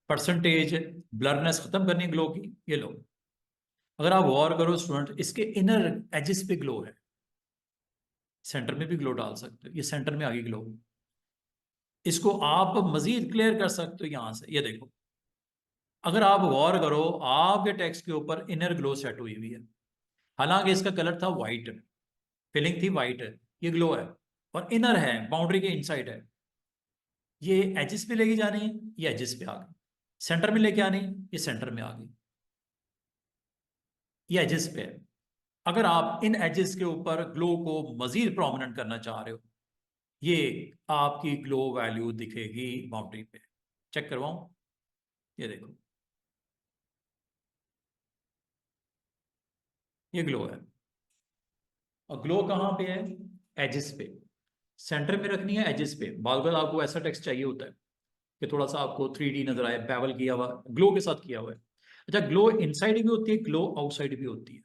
परसेंटेज ब्लरनेस खत्म करनी है ग्लो की, ये लो। अगर आप गौर करो स्टूडेंट, इसके इनर एजेस पे ग्लो है, सेंटर में भी ग्लो डाल सकते हो, ये सेंटर में आगे ग्लो। इसको आप मजीद क्लियर कर सकते हो यहां से, ये देखो। अगर आप गौर करो, आपके टेक्स्ट के ऊपर इनर ग्लो सेट हुई हुई है, हालांकि इसका कलर था व्हाइट, फिलिंग थी व्हाइट, ये ग्लो है और इनर है, बाउंड्री के इनसाइड है। ये एजिस पे लेके जानी है, ये एजिस पे आ गई। सेंटर में लेके आनी है, ये सेंटर में आ गई, ये एजिस पे है। अगर आप इन एजेस के ऊपर ग्लो को मजीद प्रोमिनेंट करना चाह रहे हो, ये आपकी ग्लो वैल्यू दिखेगी बाउंड्री पे। चेक करवाऊं, ये देखो, ये ग्लो है। और ग्लो कहाँ पे है, एजेस पे। सेंटर में रखनी है, एजेस पे। बार बार आपको ऐसा टेक्स्ट चाहिए होता है कि थोड़ा सा आपको 3D नजर आए, बेवल किया हुआ, ग्लो के साथ किया हुआ है। अच्छा, ग्लो इनसाइड भी होती है, ग्लो आउटसाइड भी होती है।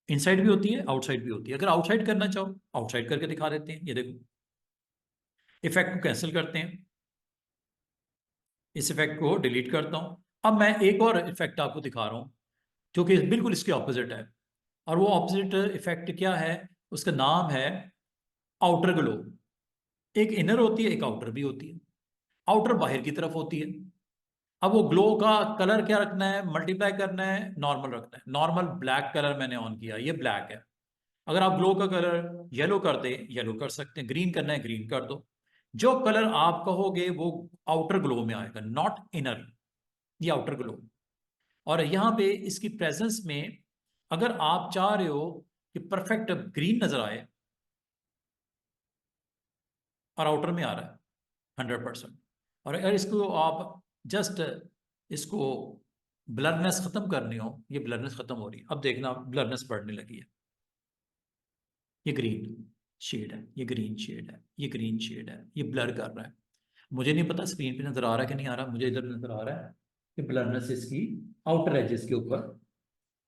इनसाइड भी होती है, आउटसाइड भी होती है। अगर आउटसाइड करना चाहो, आउटसाइड करके दिखा देते हैं, ये देखो। इफेक्ट को कैंसिल करते हैं, इस इफेक्ट को डिलीट करता हूं। अब मैं एक और इफेक्ट आपको दिखा रहा हूं जो कि बिल्कुल इसके ऑपोजिट है। और वो ऑपोजिट इफेक्ट क्या है, उसका नाम है आउटर ग्लो। एक इनर होती है, एक आउटर भी होती है। आउटर बाहर की तरफ होती है। अब वो ग्लो का कलर क्या रखना है, मल्टीप्लाई करना है, नॉर्मल रखना है। नॉर्मल ब्लैक कलर मैंने ऑन किया, ये ब्लैक है। अगर आप ग्लो का कलर येलो कर दे, येलो कर सकते हैं। ग्रीन करना है, ग्रीन कर दो। जो कलर आप कहोगे वो आउटर ग्लो में आएगा, नॉट इनर, ये आउटर ग्लो। और यहाँ पे इसकी प्रेजेंस में अगर आप चाह रहे हो कि परफेक्ट ग्रीन नजर आए और आउटर में आ रहा है 100%, और अगर इसको आप जस्ट इसको ब्लरनेस खत्म करनी हो, ये ब्लरनेस खत्म हो रही है, अब देखना ब्लरनेस बढ़ने लगी है। ये ग्रीन शेड है, ये ग्रीन शेड है, ये ग्रीन शेड है, ये ब्लर कर रहा है। मुझे नहीं पता स्क्रीन पे नजर आ रहा है कि नहीं आ रहा, मुझे इधर नजर आ रहा है कि ब्लरनेस इसकी आउटर एजेस के ऊपर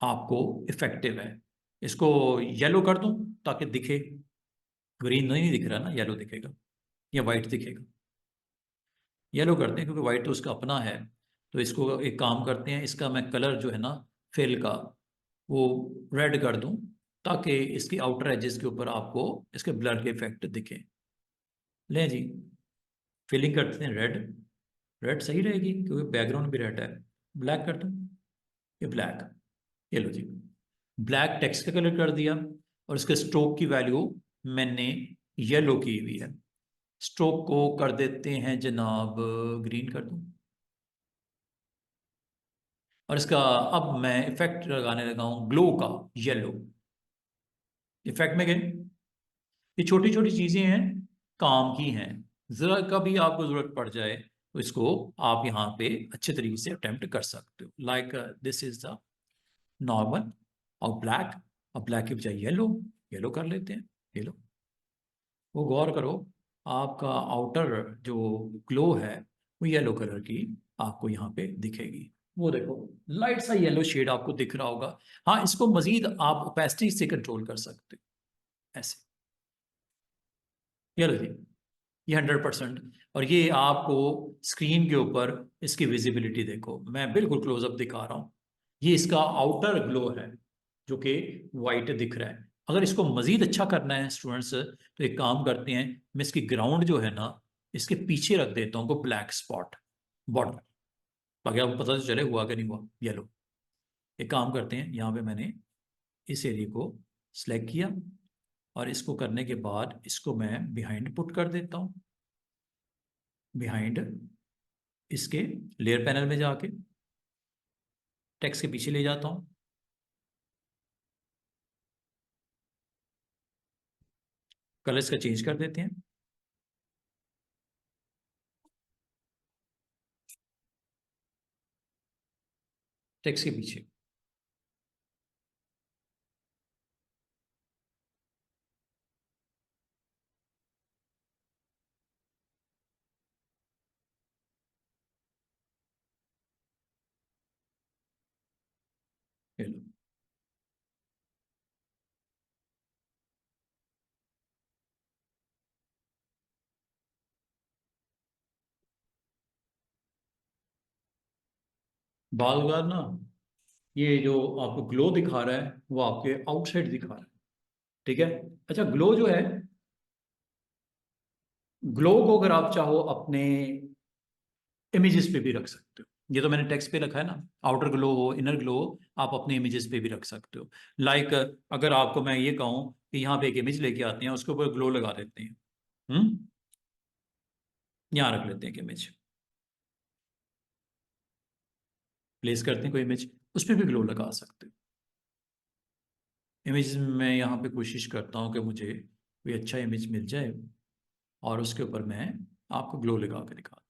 आपको इफेक्टिव है। इसको येलो कर दूं ताकि दिखे। ग्रीन नहीं दिख रहा ना, येलो दिखेगा या वाइट दिखेगा। येलो करते हैं क्योंकि वाइट तो उसका अपना है। तो इसको एक काम करते हैं, इसका मैं कलर जो है ना फिल का, वो रेड कर दूं ताकि इसकी आउटर एजेस के ऊपर आपको इसके ब्लर के इफेक्ट दिखे। लें जी, फिलिंग करते हैं रेड। रेड सही रहेगी क्योंकि बैकग्राउंड भी रेड है। ब्लैक कर दूं, ये ब्लैक, ये लो जी। ब्लैक टेक्स्ट का कलर कर दिया, और इसके स्ट्रोक की वैल्यू मैंने येलो की हुई है। स्ट्रोक को कर देते हैं जनाब ग्रीन कर दूं। और इसका अब मैं इफेक्ट लगाने लगा हूं ग्लो का, येलो। इफेक्ट में गए, ये छोटी छोटी चीजें हैं, काम की हैं। जरा कभी आपको जरूरत पड़ जाए तो इसको आप यहाँ पे अच्छे तरीके से अटेम्प्ट कर सकते हो। Like this is the normal और ब्लैक। और ब्लैक की बजाय येलो, येलो कर लेते हैं। येलो, वो गौर करो, आपका आउटर जो ग्लो है वो येलो कलर की आपको यहाँ पे दिखेगी। वो देखो लाइट सा येलो शेड आपको दिख रहा होगा। हाँ, इसको मजीद आप ओपेसिटी से कंट्रोल कर सकते हो ऐसे। ये लो जी, ये 100%। और ये आपको स्क्रीन के ऊपर इसकी विजिबिलिटी देखो, मैं बिल्कुल क्लोजअप दिखा रहा हूँ। ये इसका आउटर ग्लो है जो कि वाइट दिख रहा है। अगर इसको मजीद अच्छा करना है स्टूडेंट्स, तो एक काम करते हैं, मैं इसकी ग्राउंड जो है ना इसके पीछे रख देता हूँ को ब्लैक स्पॉट बॉर्डर, ताकि आपको पता तो चले हुआ कि नहीं हुआ येलो। एक काम करते हैं, यहाँ पे मैंने इस एरिया को सिलेक्ट किया, और इसको करने के बाद इसको मैं बिहाइंड पुट कर देता हूँ। बिहाइंड इसके लेयर पैनल में जाके टेक्स्ट के पीछे ले जाता हूँ। कलर्स का चेंज कर देते हैं। टेक्स्ट के पीछे ले लो। बाल उगाड़ना, ये जो आपको ग्लो दिखा रहा है वो आपके आउटसाइड दिखा रहा है, ठीक है। अच्छा, ग्लो जो है, ग्लो को अगर आप चाहो अपने इमेजेस पे भी रख सकते हो। ये तो मैंने टेक्स्ट पे रखा है ना, आउटर ग्लो हो इनर ग्लो हो, आप अपने इमेजेस पे भी रख सकते हो। लाइक अगर आपको मैं ये कहूँ कि यहाँ पे एक इमेज लेके आते हैं, उसके ऊपर ग्लो लगा देते हैं। यहाँ रख लेते हैं एक इमेज, प्लेस करते हैं कोई इमेज, उस पर भी ग्लो लगा सकते हो। इमेज में यहाँ पे कोशिश करता हूँ कि मुझे कोई अच्छा इमेज मिल जाए, और उसके ऊपर मैं आपको ग्लो लगा के दिखा।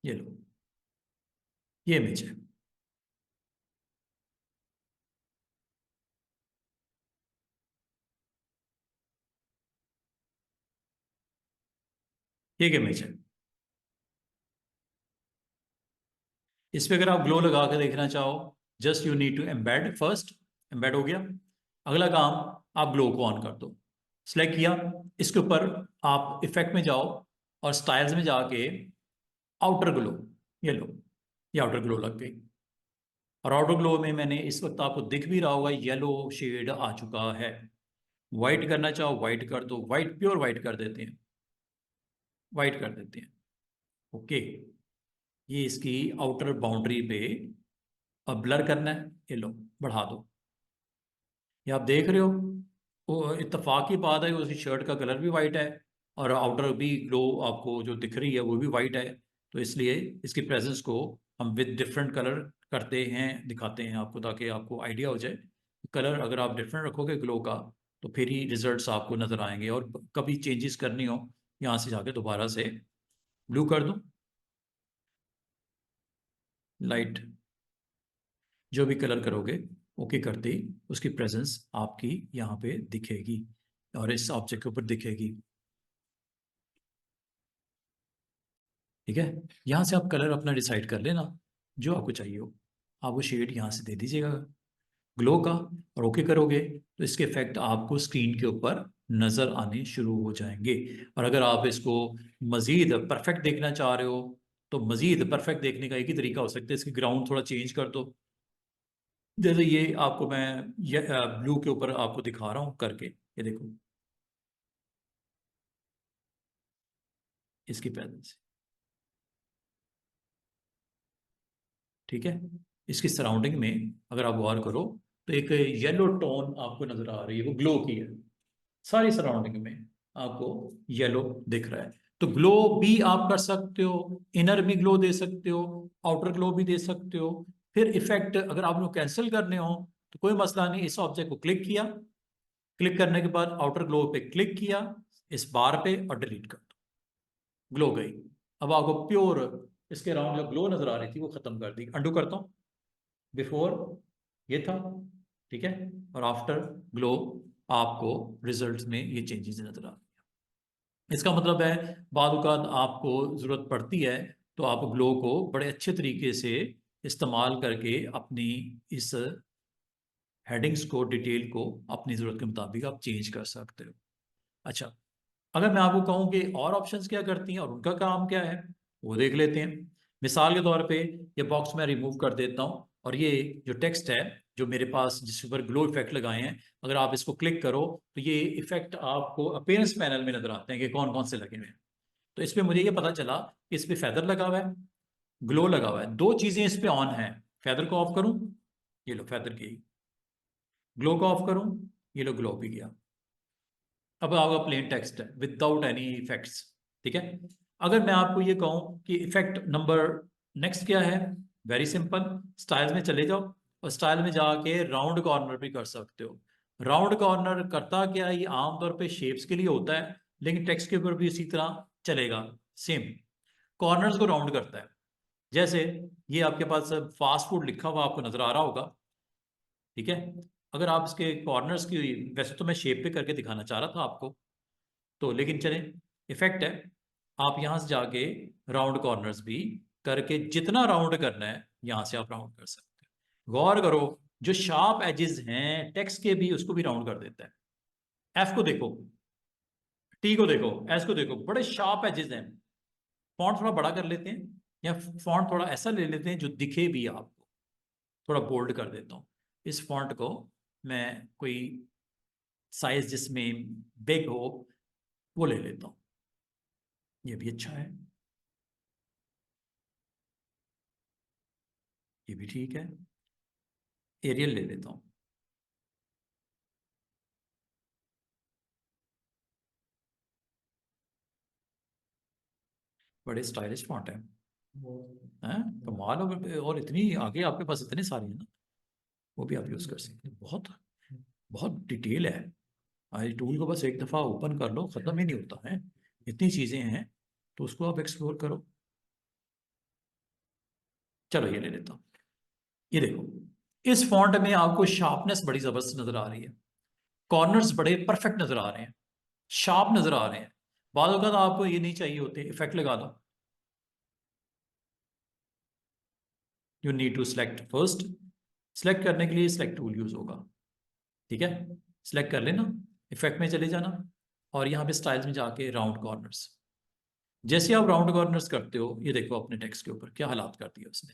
ये लो, ये इमेज है। ये एक इमेज है। इस पे अगर आप ग्लो लगा के देखना चाहो, just you need to embed first. Embed हो गया, अगला काम, आप ग्लो को ऑन कर दो। सिलेक्ट किया, इसके ऊपर आप इफेक्ट में जाओ और स्टाइल्स में जाके आउटर ग्लो, ये लो, ये आउटर ग्लो लग गई। और आउटर ग्लो में मैंने इस वक्त आपको दिख भी रहा होगा येलो शेड आ चुका है। वाइट करना चाहो वाइट कर दो, वाइट प्योर वाइट कर देते हैं। वाइट कर देते हैं। ओके, ये इसकी आउटर बाउंड्री पे अब ब्लर करना है, ये लो बढ़ा दो। ये आप देख रहे हो, वो इत्तेफाक की बात है, उसकी शर्ट का कलर भी वाइट है और आउटर भी ग्लो आपको जो दिख रही है वो भी वाइट है। तो इसलिए इसकी प्रेजेंस को हम विद डिफरेंट कलर करते हैं, दिखाते हैं आपको, ताकि आपको आइडिया हो जाए। कलर अगर आप डिफरेंट रखोगे ग्लो का तो फिर ही रिजल्ट्स आपको नज़र आएंगे। और कभी चेंजेस करनी हो, यहाँ से जाके दोबारा से ब्लू कर दूँ, लाइट जो भी कलर करोगे ओके करते ही उसकी प्रेजेंस आपकी यहाँ पे दिखेगी और इस ऑब्जेक्ट के ऊपर दिखेगी। ठीक है, यहाँ से आप कलर अपना डिसाइड कर लेना जो आपको चाहिए हो, आप वो शेड यहाँ से दे दीजिएगा ग्लो का, और ओके करोगे तो इसके इफेक्ट आपको स्क्रीन के ऊपर नज़र आने शुरू हो जाएंगे। और अगर आप इसको मज़ीद परफेक्ट देखना चाह रहे हो तो मज़ीद परफेक्ट देखने का एक ही तरीका हो सकता है, इसकी ग्राउंड थोड़ा चेंज कर दो। जैसे ये आपको मैं ये ब्लू के ऊपर आपको दिखा रहा हूँ करके, ये देखो इसकी प्रेजेंस। ठीक है, इसकी सराउंडिंग में अगर आप गौर करो तो एक येलो टोन आपको नजर आ रही है, वो ग्लो की है। सारी सराउंडिंग में आपको येलो दिख रहा है। तो ग्लो भी आप कर सकते हो, इनर भी ग्लो दे सकते हो, आउटर ग्लो भी दे सकते हो। फिर इफेक्ट अगर आप लोग कैंसिल करने हो तो कोई मसला नहीं, इस ऑब्जेक्ट को क्लिक किया, क्लिक करने के बाद आउटर ग्लो पे क्लिक किया इस बार पे और डिलीट कर दो, ग्लो गई। अब आपको प्योर इसके अराउंड जो ग्लो नजर आ रही थी वो खत्म कर दी। अंडू करता हूँ, बिफोर ये था, ठीक है, और आफ्टर ग्लो आपको रिजल्ट्स में ये चेंजेस नजर आ रही है। इसका मतलब है बाद औक़ात आपको ज़रूरत पड़ती है तो आप ग्लो को बड़े अच्छे तरीके से इस्तेमाल करके अपनी इस हेडिंग्स को, डिटेल को अपनी ज़रूरत के मुताबिक आप चेंज कर सकते हो। अच्छा, अगर मैं आपको कहूँ कि और ऑप्शंस क्या करती हैं और उनका काम क्या है, वो देख लेते हैं। मिसाल के तौर पे ये बॉक्स मैं रिमूव कर देता हूँ और ये जो टेक्स्ट है जो मेरे पास जिस पर ग्लो इफेक्ट लगाए हैं, अगर आप इसको क्लिक करो तो ये इफेक्ट आपको अपीयरेंस पैनल में नजर आते हैं कि कौन कौन से लगे हुए हैं। तो इस पर मुझे ये पता चला कि इस पर फेदर लगा हुआ है, ग्लो लगा हुआ है, दो चीजें इस पे ऑन है। फेदर को ऑफ करूं, ये लो फेदर की, ग्लो को ऑफ करूं, ये लो ग्लो भी गया। अब आपका प्लेन टेक्स्ट है विदाउट एनी इफेक्ट्स। ठीक है, अगर मैं आपको ये कहूं कि इफेक्ट नंबर नेक्स्ट क्या है, वेरी सिंपल, स्टाइल में चले जाओ और स्टाइल में जाके राउंड कॉर्नर भी कर सकते हो। राउंड कॉर्नर करता क्या है, ये आमतौर पे शेप्स के लिए होता है लेकिन टेक्स्ट के ऊपर भी इसी तरह चलेगा। सेम कॉर्नर्स को राउंड करता है। जैसे ये आपके पास फास्ट फूड लिखा हुआ आपको नजर आ रहा होगा, ठीक है, अगर आप इसके कॉर्नर्स की, वैसे तो मैं शेप पे करके दिखाना चाह रहा था आपको, तो लेकिन चलें, इफेक्ट है, आप यहां से जाके राउंड कॉर्नर्स भी करके जितना राउंड करना है यहां से आप राउंड कर सकते हैं। गौर करो, जो शार्प एजेस हैं टेक्स्ट के भी उसको भी राउंड कर देता है। एफ को देखो, टी को देखो, एस को देखो, बड़े शार्प एजेस हैं। फॉन्ट थोड़ा बड़ा कर लेते हैं या फॉन्ट थोड़ा ऐसा ले लेते हैं जो दिखे भी आपको, थोड़ा बोल्ड कर देता हूँ इस फॉन्ट को। मैं कोई साइज जिसमें बिग हो वो ले लेता हूँ, ये भी अच्छा है, ये भी ठीक है, एरियल ले लेता हूँ। बड़े स्टाइलिश फॉन्ट है, हैं कमाल हो। और इतनी आगे आपके पास इतने सारे हैं ना, वो भी आप यूज कर सकते हैं। बहुत बहुत डिटेल है। आई टूल को बस एक दफा ओपन कर लो, खत्म ही नहीं होता है, इतनी चीजें हैं, तो उसको आप एक्सप्लोर करो। चलो ये ले लेता हूँ, ये देखो, इस फॉन्ट में आपको शार्पनेस बड़ी जबरदस्त नजर आ रही है, कॉर्नर्स बड़े परफेक्ट नजर आ रहे हैं, शार्प नजर आ रहे हैं। बाद अगर आपको ये नहीं चाहिए होते, इफेक्ट लगा दो, you need to select first, select करने के लिए सेलेक्ट टूल यूज होगा। ठीक है, सेलेक्ट कर लेना, इफेक्ट में चले जाना और यहाँ पे स्टाइल्स में जाके राउंड कॉर्नर्स। जैसे आप राउंड कॉर्नर्स करते हो, ये देखो अपने टेक्स्ट के ऊपर क्या हालात कर दिया उसने।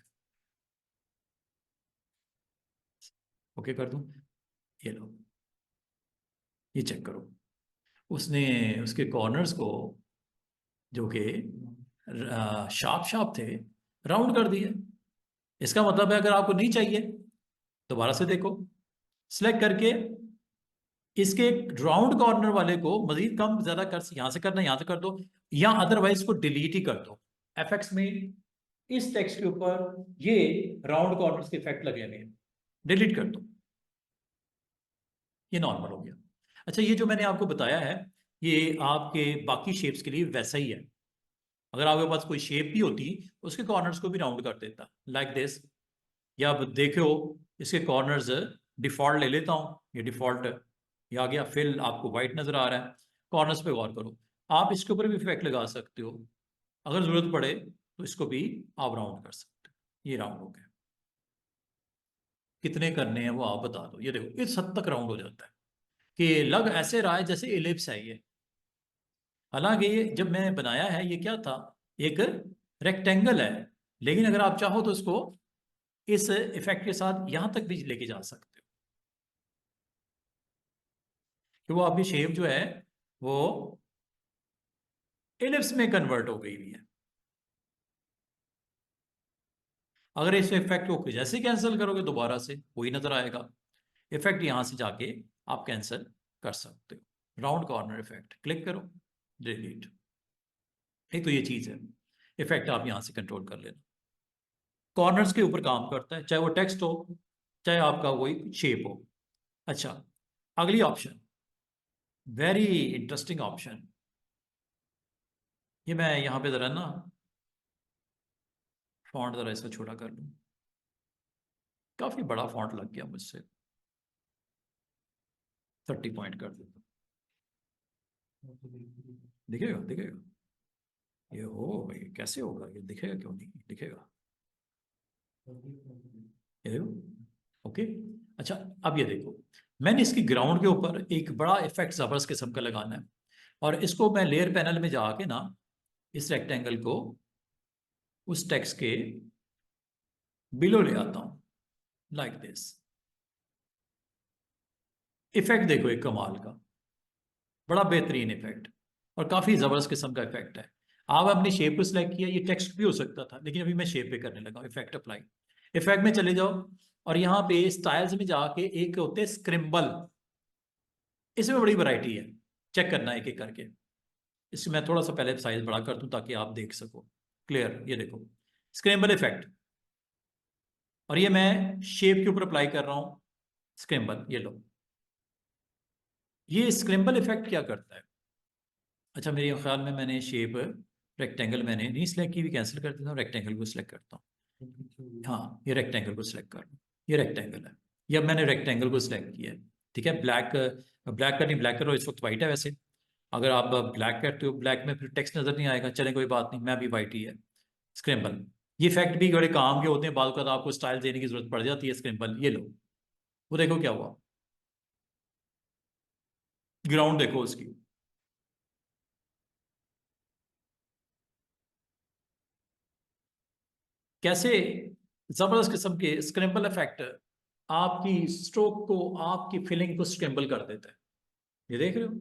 ओके कर दूं, ये लो, ये चेक करो, उसने उसके कॉर्नर्स को जो कि शार्प थे, राउंड कर दिए। इसका मतलब है अगर आपको नहीं चाहिए दोबारा से देखो, सिलेक्ट करके इसके राउंड कॉर्नर वाले को मजीद कम ज्यादा कर, यहां से करना, यहां से कर दो, या अदरवाइज को डिलीट ही कर दो। एफएक्स में इस टेक्स्ट के ऊपर ये राउंड कॉर्नर्स के इफेक्ट लगे हुए हैं, डिलीट कर दो। ये नॉर्मल हो गया। अच्छा, ये जो मैंने आपको बताया है ये आपके बाकी शेप्स के लिए वैसा ही है। अगर आपके पास कोई शेप भी होती उसके कॉर्नर्स को भी राउंड कर देता, लाइक दिस। या अब देखो इसके कॉर्नर्स डिफॉल्ट ले लेता हूं, ये डिफॉल्ट ये आ गया, फिल आपको वाइट नजर आ रहा है। कॉर्नर्स पे गौर करो, आप इसके ऊपर भी इफेक्ट लगा सकते हो, अगर जरूरत पड़े तो इसको भी आप राउंड कर सकते हो। ये राउंड हो गया। कितने करने हैं वो आप बता दो। ये देखो इस हद तक राउंड हो जाता है कि लग ऐसे रहा है जैसे इलिप्स है ये। हालांकि ये जब मैंने बनाया है ये क्या था, एक रेक्टेंगल है, लेकिन अगर आप चाहो तो इसको इस इफेक्ट के साथ यहां तक भी लेके जा सकते हो कि वो आपकी शेप जो है वो इलिप्स में कन्वर्ट हो गई हुई है। अगर इस इफेक्ट को जैसे कैंसिल करोगे दोबारा से वही नजर आएगा। इफेक्ट यहां से जाके आप कैंसिल कर सकते हो। राउंड कॉर्नर इफेक्ट क्लिक करो, डिलीट। एक तो ये चीज है, इफेक्ट आप यहां से कंट्रोल कर लेना। कॉर्नर्स के ऊपर काम करता है, चाहे वो टेक्स्ट हो चाहे आपका कोई शेप हो। अच्छा, अगली ऑप्शन, वेरी इंटरेस्टिंग ऑप्शन। ये मैं यहां पे जरा ना फॉन्ट जरा इसका छोटा कर लूं, काफी बड़ा फॉन्ट लग गया मुझसे। 30 पॉइंट कर देता हूं। दिखेगा दिखेगा, ये हो भाई कैसे होगा, ये दिखेगा क्यों नहीं दिखेगा, ये देखो। ओके। अच्छा, अब ये देखो, मैंने इसकी ग्राउंड के ऊपर एक बड़ा इफेक्ट जबरदस्त किस्म का लगाना है, और इसको मैं लेयर पैनल में जाके ना इस रेक्टेंगल को उस टेक्स्ट के बिलो ले आता हूं, लाइक दिस। इफेक्ट देखो एक कमाल का, बड़ा बेहतरीन इफेक्ट और काफी जबरदस्त किस्म का इफेक्ट है। आप अपनी शेप को सिलेक्ट किया, ये टेक्स्ट भी हो सकता था लेकिन अभी मैं शेप पे करने लगा, इफेक्ट अप्लाई। इफेक्ट में चले जाओ और यहाँ पे स्टाइल्स में जाके एक होते हैं स्क्रिम्बल, इसमें बड़ी वैरायटी है, चेक करना एक एक करके। इसमें मैं थोड़ा सा पहले साइज बड़ा कर दूं ताकि आप देख सको क्लियर। ये देखो स्क्रिम्बल इफेक्ट, और ये मैं शेप के ऊपर अप्लाई कर रहा हूं स्क्रिम्बल, ये लो। ये स्क्रिम्बल इफेक्ट क्या करता है? अच्छा, मेरे ख्याल में मैंने शेप रेक्टेंगल मैंने नहीं सिलेक्ट की हुई, कैंसिल कर देता हूँ, रेक्टेंगल को सिलेक्ट करता हूँ। हाँ, ये रेक्टेंगल को सिलेक्ट कर लो, ये रेक्टेंगल है। ये अब मैंने रेक्टेंगल को सिलेक्ट किया है, ठीक है। ब्लैक ब्लैक का नहीं, ब्लैक करो, इस वक्त वाइट है वैसे। अगर आप ब्लैक करते हो, ब्लैक में फिर टेक्स्ट नजर नहीं आएगा, चले कोई बात नहीं, मैं भी वाइट ही है। स्क्रिम्बल, ये इफेक्ट भी बड़े काम के होते हैं, बाद का आपको स्टाइल देने की जरूरत पड़ जाती है। स्क्रिम्बल ये लो, वो देखो क्या हुआ, ग्राउंड देखो उसकी। कैसे जबरदस्त किस्म के स्क्रैम्बल इफेक्ट आपकी स्ट्रोक को, आपकी फिलिंग को स्क्रैम्बल कर देता है। ये देख रहे हो,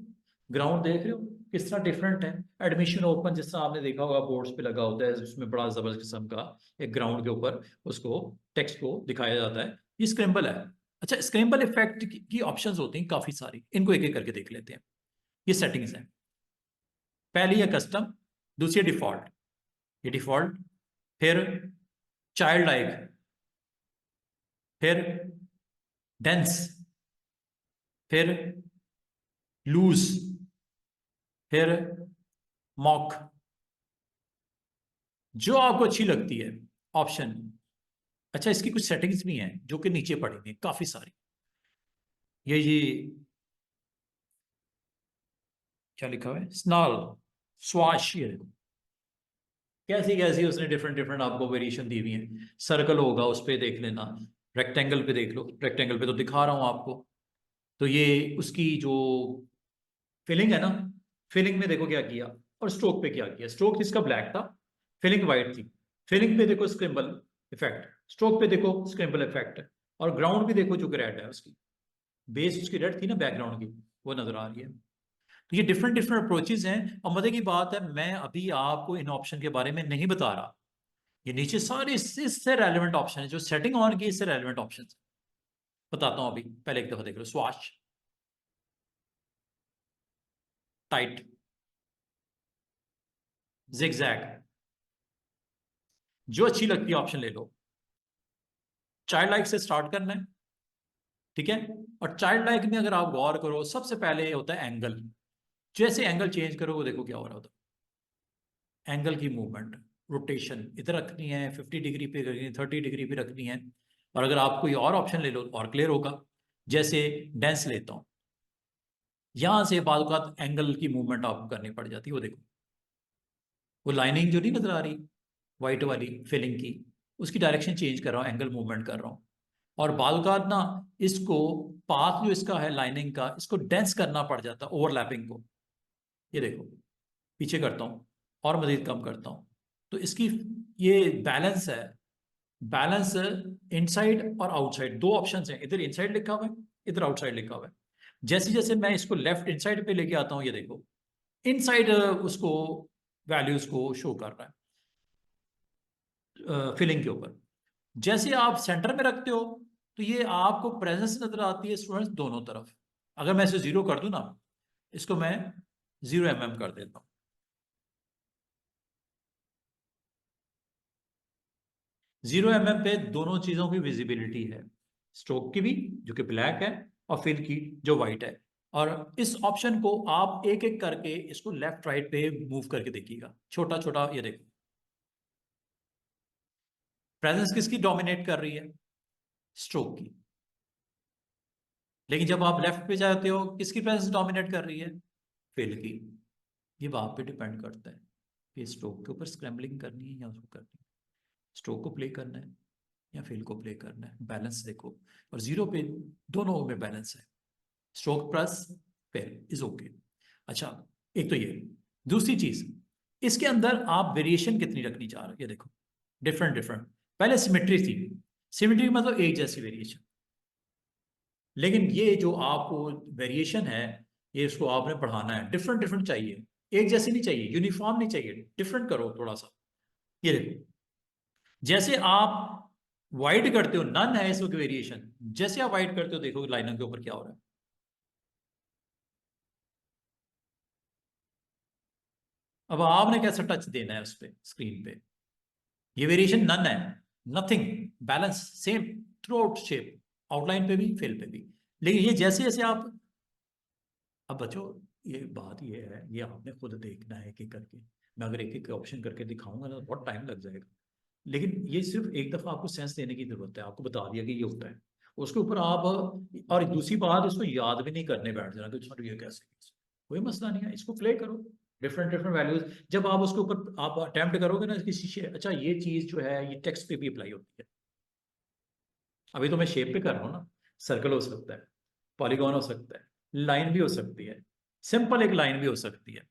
ग्राउंड देख रहे हो किस तरह डिफरेंट है। एडमिशन ओपन जिस तरह आपने देखा होगा बोर्ड्स पे लगा होता है, उसमें बड़ा जबरदस्त किस्म का एक ग्राउंड के ऊपर उसको टेक्स्ट को दिखाया जाता है, ये स्क्रैम्बल है। अच्छा, स्क्रैम्बल इफेक्ट की ऑप्शंस होती हैं काफी सारी, इनको एक एक करके देख लेते हैं। ये सेटिंग्स हैं, पहली है कस्टम, दूसरी डिफॉल्ट, ये डिफॉल्ट, फिर चाइल्ड लाइक, फिर डेंस, फिर लूज, फिर मॉक। जो आपको अच्छी लगती है ऑप्शन। अच्छा, इसकी कुछ सेटिंग्स भी हैं जो कि नीचे पड़ी हैं काफी सारी। ये क्या लिखा हुआ है, स्नॉल, स्वाश, ये देखो कैसी कैसी उसने डिफरेंट डिफरेंट आपको वेरिएशन दी हुई है। सर्कल होगा उस पर देख लेना, रेक्टेंगल पे देख लो, रेक्टेंगल पे तो दिखा रहा हूं आपको। तो ये उसकी जो फिलिंग है ना, फिलिंग में देखो क्या किया, और स्ट्रोक पे क्या किया। स्ट्रोक इसका ब्लैक था, फिलिंग वाइट थी। फिलिंग पे देखो स्क्रिम्बल इफेक्ट, स्ट्रोक पे देखो स्क्रिम्बल इफेक्ट, और ग्राउंड भी देखो जो रेड है उसकी, बेस उसकी रेड थी ना बैकग्राउंड की, वो नजर आ रही है। तो ये डिफरेंट डिफरेंट अप्रोचेज हैं। और मजे की बात है, मैं अभी आपको इन ऑप्शन के बारे में नहीं बता रहा, ये नीचे सारे इससे रेलिवेंट ऑप्शन है, जो सेटिंग ऑन की इससे रेलिवेंट ऑप्शन बताता हूं। अभी पहले एक दफा देख लो, स्वाश, टाइट, जिगजैग, जो अच्छी लगती है ऑप्शन ले लो। चाइल्ड लाइक से स्टार्ट करना है, ठीक है। और चाइल्ड लाइक में अगर आप गौर करो, सबसे पहले होता है एंगल। जैसे एंगल चेंज करो, वो देखो क्या हो रहा होता है। एंगल की मूवमेंट, रोटेशन इधर रखनी है, 50 डिग्री पे रखनी है, 30 डिग्री पे रखनी है। और अगर आप कोई और ऑप्शन ले लो और क्लियर होगा। जैसे डेंस लेता हूं, यहां से बाद एंगल की मूवमेंट आपको करनी पड़ जाती है। वो देखो, वो लाइनिंग जो नहीं नजर आ रही, वाइट वाली फिलिंग की, उसकी डायरेक्शन चेंज कर रहा हूँ, एंगल मूवमेंट कर रहा हूँ। और बाल का ना, इसको पाथ जो इसका है लाइनिंग का, इसको डेंस करना पड़ जाता है, ओवरलैपिंग को। ये देखो, पीछे करता हूँ और मजीद कम करता हूँ, तो इसकी ये बैलेंस है। बैलेंस इनसाइड और आउटसाइड दो ऑप्शंस हैं, इधर इनसाइड लिखा हुआ है, इधर आउटसाइड लिखा हुआ है। जैसे जैसे मैं इसको लेफ्ट इनसाइड पे लेके आता हूँ, ये देखो इनसाइड उसको वैल्यूज को शो कर रहा है फिलिंग के ऊपर। जैसे आप सेंटर में रखते हो, तो ये आपको प्रेजेंस नजर आती है स्टूडेंट्स दोनों तरफ। अगर मैं इसे 0 कर दूं ना, इसको मैं 0 mm कर देता हूं। 0 mm पे दोनों चीजों की विजिबिलिटी है, स्ट्रोक की भी जो कि ब्लैक है, और फिल की जो व्हाइट है। और इस ऑप्शन को आप एक एक करके इसको लेफ्ट राइट पे मूव करके देखिएगा, छोटा छोटा। ये देखो, प्रेजेंस किसकी डोमिनेट कर रही है, स्ट्रोक की। लेकिन जब आप लेफ्ट पे जाते हो, किसकी प्रेजेंस डोमिनेट कर रही है, फिल की। ये वहां पे डिपेंड करता है कि स्ट्रोक के ऊपर स्क्रैम्बलिंग करनी है या उसको करनी है, स्ट्रोक को प्ले करना है या फिल को प्ले करना है। बैलेंस देखो, और 0 पे दोनों में बैलेंस है, stroke plus fill is okay. अच्छा, एक तो ये। दूसरी चीज, इसके अंदर आप वेरिएशन कितनी रखनी चाह रहे हो, ये देखो डिफरेंट डिफरेंट। पहले सिमेट्री थी, सिमेट्री मतलब एक जैसी वेरिएशन। लेकिन ये जो आपको वेरिएशन है, ये इसको आपने बढ़ाना है, डिफरेंट डिफरेंट चाहिए, एक जैसी नहीं चाहिए, यूनिफॉर्म नहीं चाहिए, डिफरेंट करो थोड़ा सा। ये देखो, जैसे आप वाइड करते हो, नन है इसमें वेरिएशन, जैसे आप वाइड करते हो देखो लाइनों के ऊपर क्या हो रहा है। अब आपने कैसा टच देना है उस पे, स्क्रीन पे। ये वेरिएशन नन है, nothing, balance same through out shape, outline पे भी, फिल पे भी। लेकिन ये जैसे जैसे आप, अब बच्चों ये बात ये है, ये आपने खुद देखना है कि करके, मैं अगर एक एक ऑप्शन करके दिखाऊंगा ना, बहुत टाइम लग जाएगा। लेकिन ये सिर्फ एक दफा आपको सेंस देने की जरूरत है, आपको बता दिया कि ये होता है, उसके ऊपर आप। और दूसरी बात, इसको याद भी नहीं करने बैठ जाना कि सर ये कैसे, कोई मसला नहीं है, इसको प्ले करो, डिफरेंट डिफरेंट वैल्यूज। जब आप उसके ऊपर आप अटेम्प्ट करोगे ना किसी से, अच्छा ये चीज जो है ये टेक्स्ट पे भी अप्लाई होती है। अभी तो मैं शेप पे कर रहा हूँ ना, सर्कल हो सकता है, पॉलीगॉन हो सकता है, लाइन भी हो सकती है, सिंपल एक लाइन भी हो सकती है।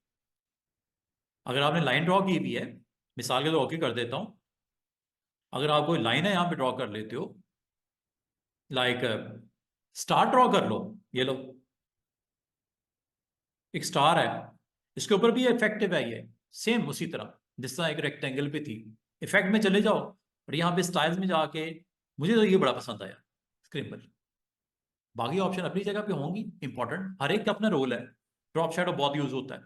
अगर आपने लाइन ड्रॉ की भी है, मिसाल के तौर पर कर देता हूं, अगर आप कोई लाइन है यहां पे ड्रॉ कर लेते हो, लाइक स्टार ड्रॉ कर लो, ये लो एक स्टार है, इसके ऊपर भी इफेक्टिव है ये, सेम उसी तरह जिस तरह एक रेक्टेंगल पे थी। इफेक्ट में चले जाओ और यहाँ पे स्टाइल्स में जाके, मुझे तो ये बड़ा पसंद आया, स्क्रिम्बल। बाकी ऑप्शन अपनी जगह पे होंगी, इंपॉर्टेंट, हर एक का अपना रोल है। ड्रॉप शैडो बहुत यूज होता है,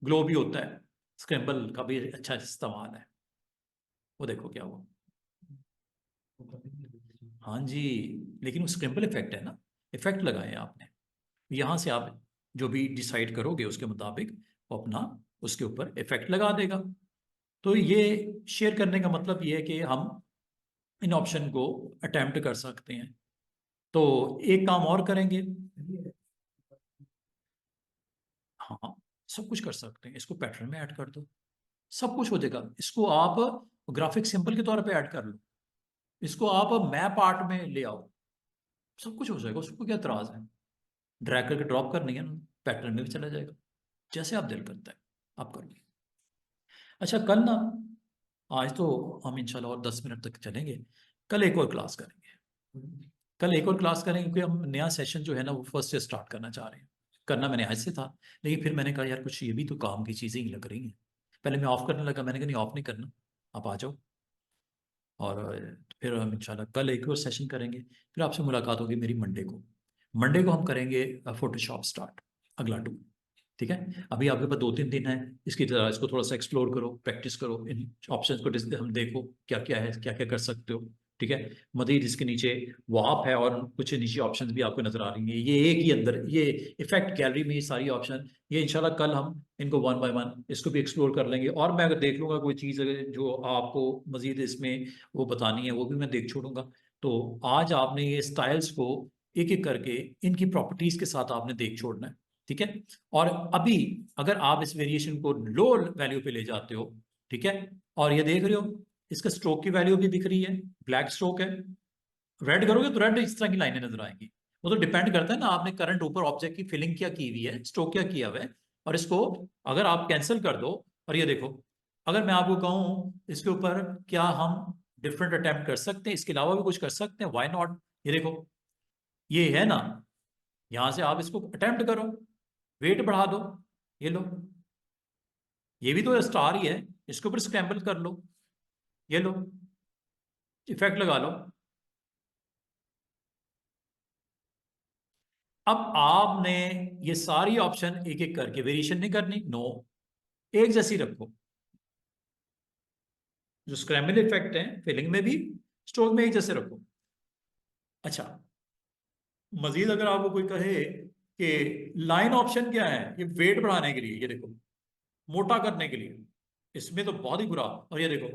ग्लो भी होता है, स्क्रिम्बल का भी अच्छा इस्तेमाल है। वो देखो क्या हुआ, हाँ जी। लेकिन वो स्क्रिम्बल इफेक्ट है ना, इफेक्ट लगाए आपने, यहां से आप जो भी डिसाइड करोगे उसके मुताबिक वो अपना उसके ऊपर इफेक्ट लगा देगा। तो ये शेयर करने का मतलब ये है कि हम इन ऑप्शन को अटेम्प्ट कर सकते हैं। तो एक काम और करेंगे, हाँ, सब कुछ कर सकते हैं, इसको पैटर्न में ऐड कर दो, सब कुछ हो जाएगा। इसको आप ग्राफिक सिंबल के तौर पे ऐड कर लो, इसको आप मैप आर्ट में ले आओ, सब कुछ हो जाएगा, उसको क्या एतराज है। ड्रैग करके ड्रॉप करनी है ना, पैटर्न में भी चला जाएगा, जैसे आप दिल करता है आप कर लीजिए। अच्छा, कल ना, आज तो हम इंशाल्लाह और 10 मिनट तक चलेंगे, कल एक और क्लास करेंगे। कल एक और क्लास करेंगे क्योंकि हम नया सेशन जो है ना वो फर्स्ट से स्टार्ट करना चाह रहे हैं। करना मैंने आज से था, लेकिन फिर मैंने कहा यार कुछ ये भी तो काम की चीज़ें ही लग रही हैं। पहले मैं ऑफ करने लगा, मैंने कहा नहीं ऑफ नहीं करना, आप आ जाओ। और फिर हम इंशाल्लाह कल एक और सेशन करेंगे। फिर आपसे मुलाकात होगी मेरी मंडे को हम करेंगे फोटोशॉप स्टार्ट, अगला टूल। ठीक है, अभी आपके पास 2-3 दिन है, इसकी तरह इसको थोड़ा सा एक्सप्लोर करो, प्रैक्टिस करो, इन ऑप्शंस को हम देखो क्या क्या है, क्या क्या कर सकते हो। ठीक है, मजीद इसके नीचे वाप है और कुछ नीचे ऑप्शंस भी आपको नजर आ रही हैं, ये एक ही अंदर ये इफेक्ट गैलरी में ये सारी ऑप्शन, ये इंशाल्लाह कल हम इनको वन बाय वन इसको भी एक्सप्लोर कर लेंगे। और मैं अगर देख लूंगा कोई चीज़ जो आपको मजीद इसमें वो बतानी है, वो भी मैं देख छोड़ूंगा। तो आज आपने ये स्टाइल्स को एक एक करके इनकी प्रॉपर्टीज के साथ आपने देख छोड़ना है। ठीक है, और अभी अगर आप इस वेरिएशन को लो वैल्यू पे ले जाते हो, ठीक है, और ये देख रहे हो इसका स्ट्रोक की वैल्यू भी दिख रही है, ब्लैक स्ट्रोक है, रेड करोगे तो रेड इस तरह की लाइनें नजर आएंगी। वो तो डिपेंड करता है ना आपने करंट ऊपर ऑब्जेक्ट की फिलिंग क्या की हुई है, स्ट्रोक क्या किया हुआ है। और इसको अगर आप कैंसिल कर दो, और ये देखो, अगर मैं आपको कहूं इसके ऊपर क्या हम डिफरेंट अटेम्प्ट कर सकते हैं, इसके अलावा भी कुछ कर सकते हैं, व्हाई नॉट। ये देखो, ये है ना, यहां से आप इसको अटेम्प्ट करो, वेट बढ़ा दो, ये लो, ये भी तो स्टार ही है, इसके ऊपर स्क्रैम्बल कर लो, ये लो, इफेक्ट लगा लो। अब आपने ये सारी ऑप्शन एक एक करके वेरिएशन नहीं करनी, नो, एक जैसी रखो। जो स्क्रैम्बल इफेक्ट है फिलिंग में भी, स्ट्रोक में एक जैसे रखो। अच्छा, मजीद अगर आपको कोई कहे कि लाइन ऑप्शन क्या है, ये वेट बढ़ाने के लिए, ये देखो, मोटा करने के लिए, इसमें तो बहुत ही बुरा। और ये देखो,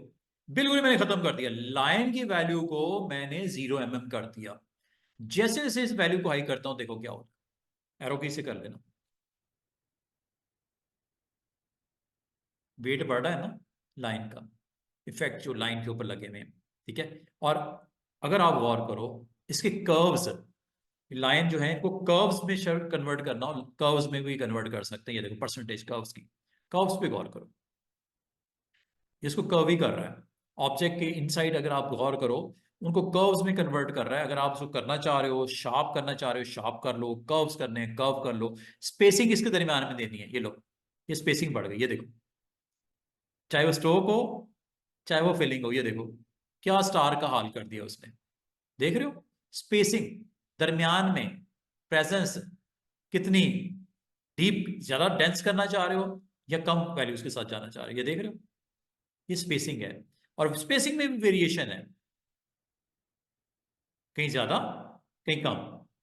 बिल्कुल ही मैंने खत्म कर दिया, लाइन की वैल्यू को मैंने 0 mm कर दिया। जैसे जैसे इस वैल्यू को हाई करता हूं देखो क्या होता है, एरो की से कर देना, वेट बढ़ रहा है ना लाइन का, इफेक्ट जो लाइन के ऊपर लगे हुए हैं। ठीक है, और अगर आप गौर करो इसके कर्व्स, लाइन जो है इनको कर्व्स में कन्वर्ट करना हो, कर्व्स में भी कन्वर्ट कर सकते हैं। ये देखो परसेंटेज कर्व्स की, कर्व्स पे गौर करो, इसको कर्व ही कर रहा है। ऑब्जेक्ट के इनसाइड अगर आप गौर करो, उनको कर्व्स में कन्वर्ट कर रहा है। अगर आप उसको करना चाह रहे हो, शार्प करना चाह रहे हो, शार्प कर लो, कर्व्स करने हैं कर्व कर लो। स्पेसिंग इसके दरमियान में देनी है, ये लो, ये स्पेसिंग बढ़ गई, ये देखो, चाहे वो स्ट्रोक हो चाहे वो फिलिंग हो, ये देखो क्या स्टार का हाल कर दिया उसने। देख रहे हो स्पेसिंग, दरमियान में प्रेजेंस कितनी डीप, ज्यादा डेंस करना चाह रहे हो या कम वैल्यूज के साथ जाना चाह रहे हो, ये देख रहे हो, ये स्पेसिंग है। और स्पेसिंग में भी वेरिएशन है, कहीं ज्यादा कहीं कम,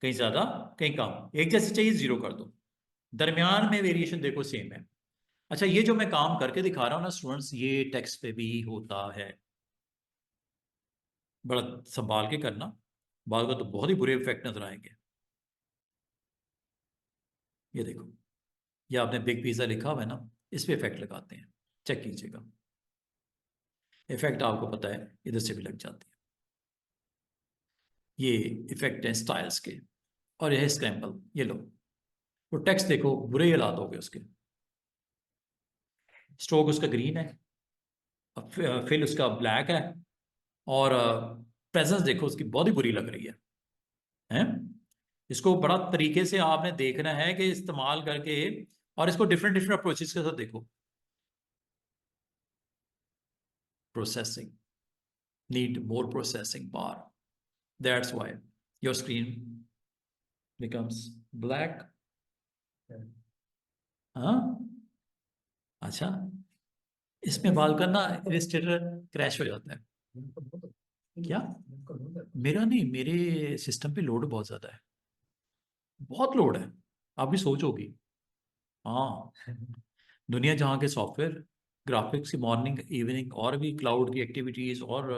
कहीं ज्यादा कहीं कम, एक जैसे चाहिए 0 कर दो, दरमियान में वेरिएशन देखो सेम है। अच्छा, ये जो मैं काम करके दिखा रहा हूं ना स्टूडेंट्स, ये टेक्स्ट पे भी होता है, बड़ा संभाल के करना, बाद में तो बहुत ही बुरे इफेक्ट नजर आएंगे। ये देखो, ये आपने बिग पिज्जा लिखा हुआ है ना, इस पे इफेक्ट लगाते हैं, चेक कीजिएगा, इफेक्ट आपको पता है इधर से भी लग जाती है। ये इफेक्ट है स्टाइल्स के, और यह है स्क्रैम्बल, ये लो, वो टेक्स्ट देखो बुरे हालात हो गए उसके, स्ट्रोक उसका ग्रीन है, फिल उसका ब्लैक है, और प्रेजेंस देखो उसकी बहुत ही बुरी लग रही है। इसको बड़ा तरीके से आपने देखना है कि इस्तेमाल करके, और इसको डिफरेंट डिफरेंट अप्रोचेस के साथ देखो। Processing, need more processing power, that's why your screen becomes black. हाँ, अच्छा, इसमें बाल करना इलस्ट्रेटर क्रैश हो जाता है क्या? मेरा नहीं, मेरे सिस्टम पे लोड बहुत ज्यादा है, बहुत लोड है, आप भी सोचोगी। हाँ, दुनिया जहाँ के सॉफ्टवेयर ग्राफिक्स की मॉर्निंग इवनिंग और भी क्लाउड की एक्टिविटीज और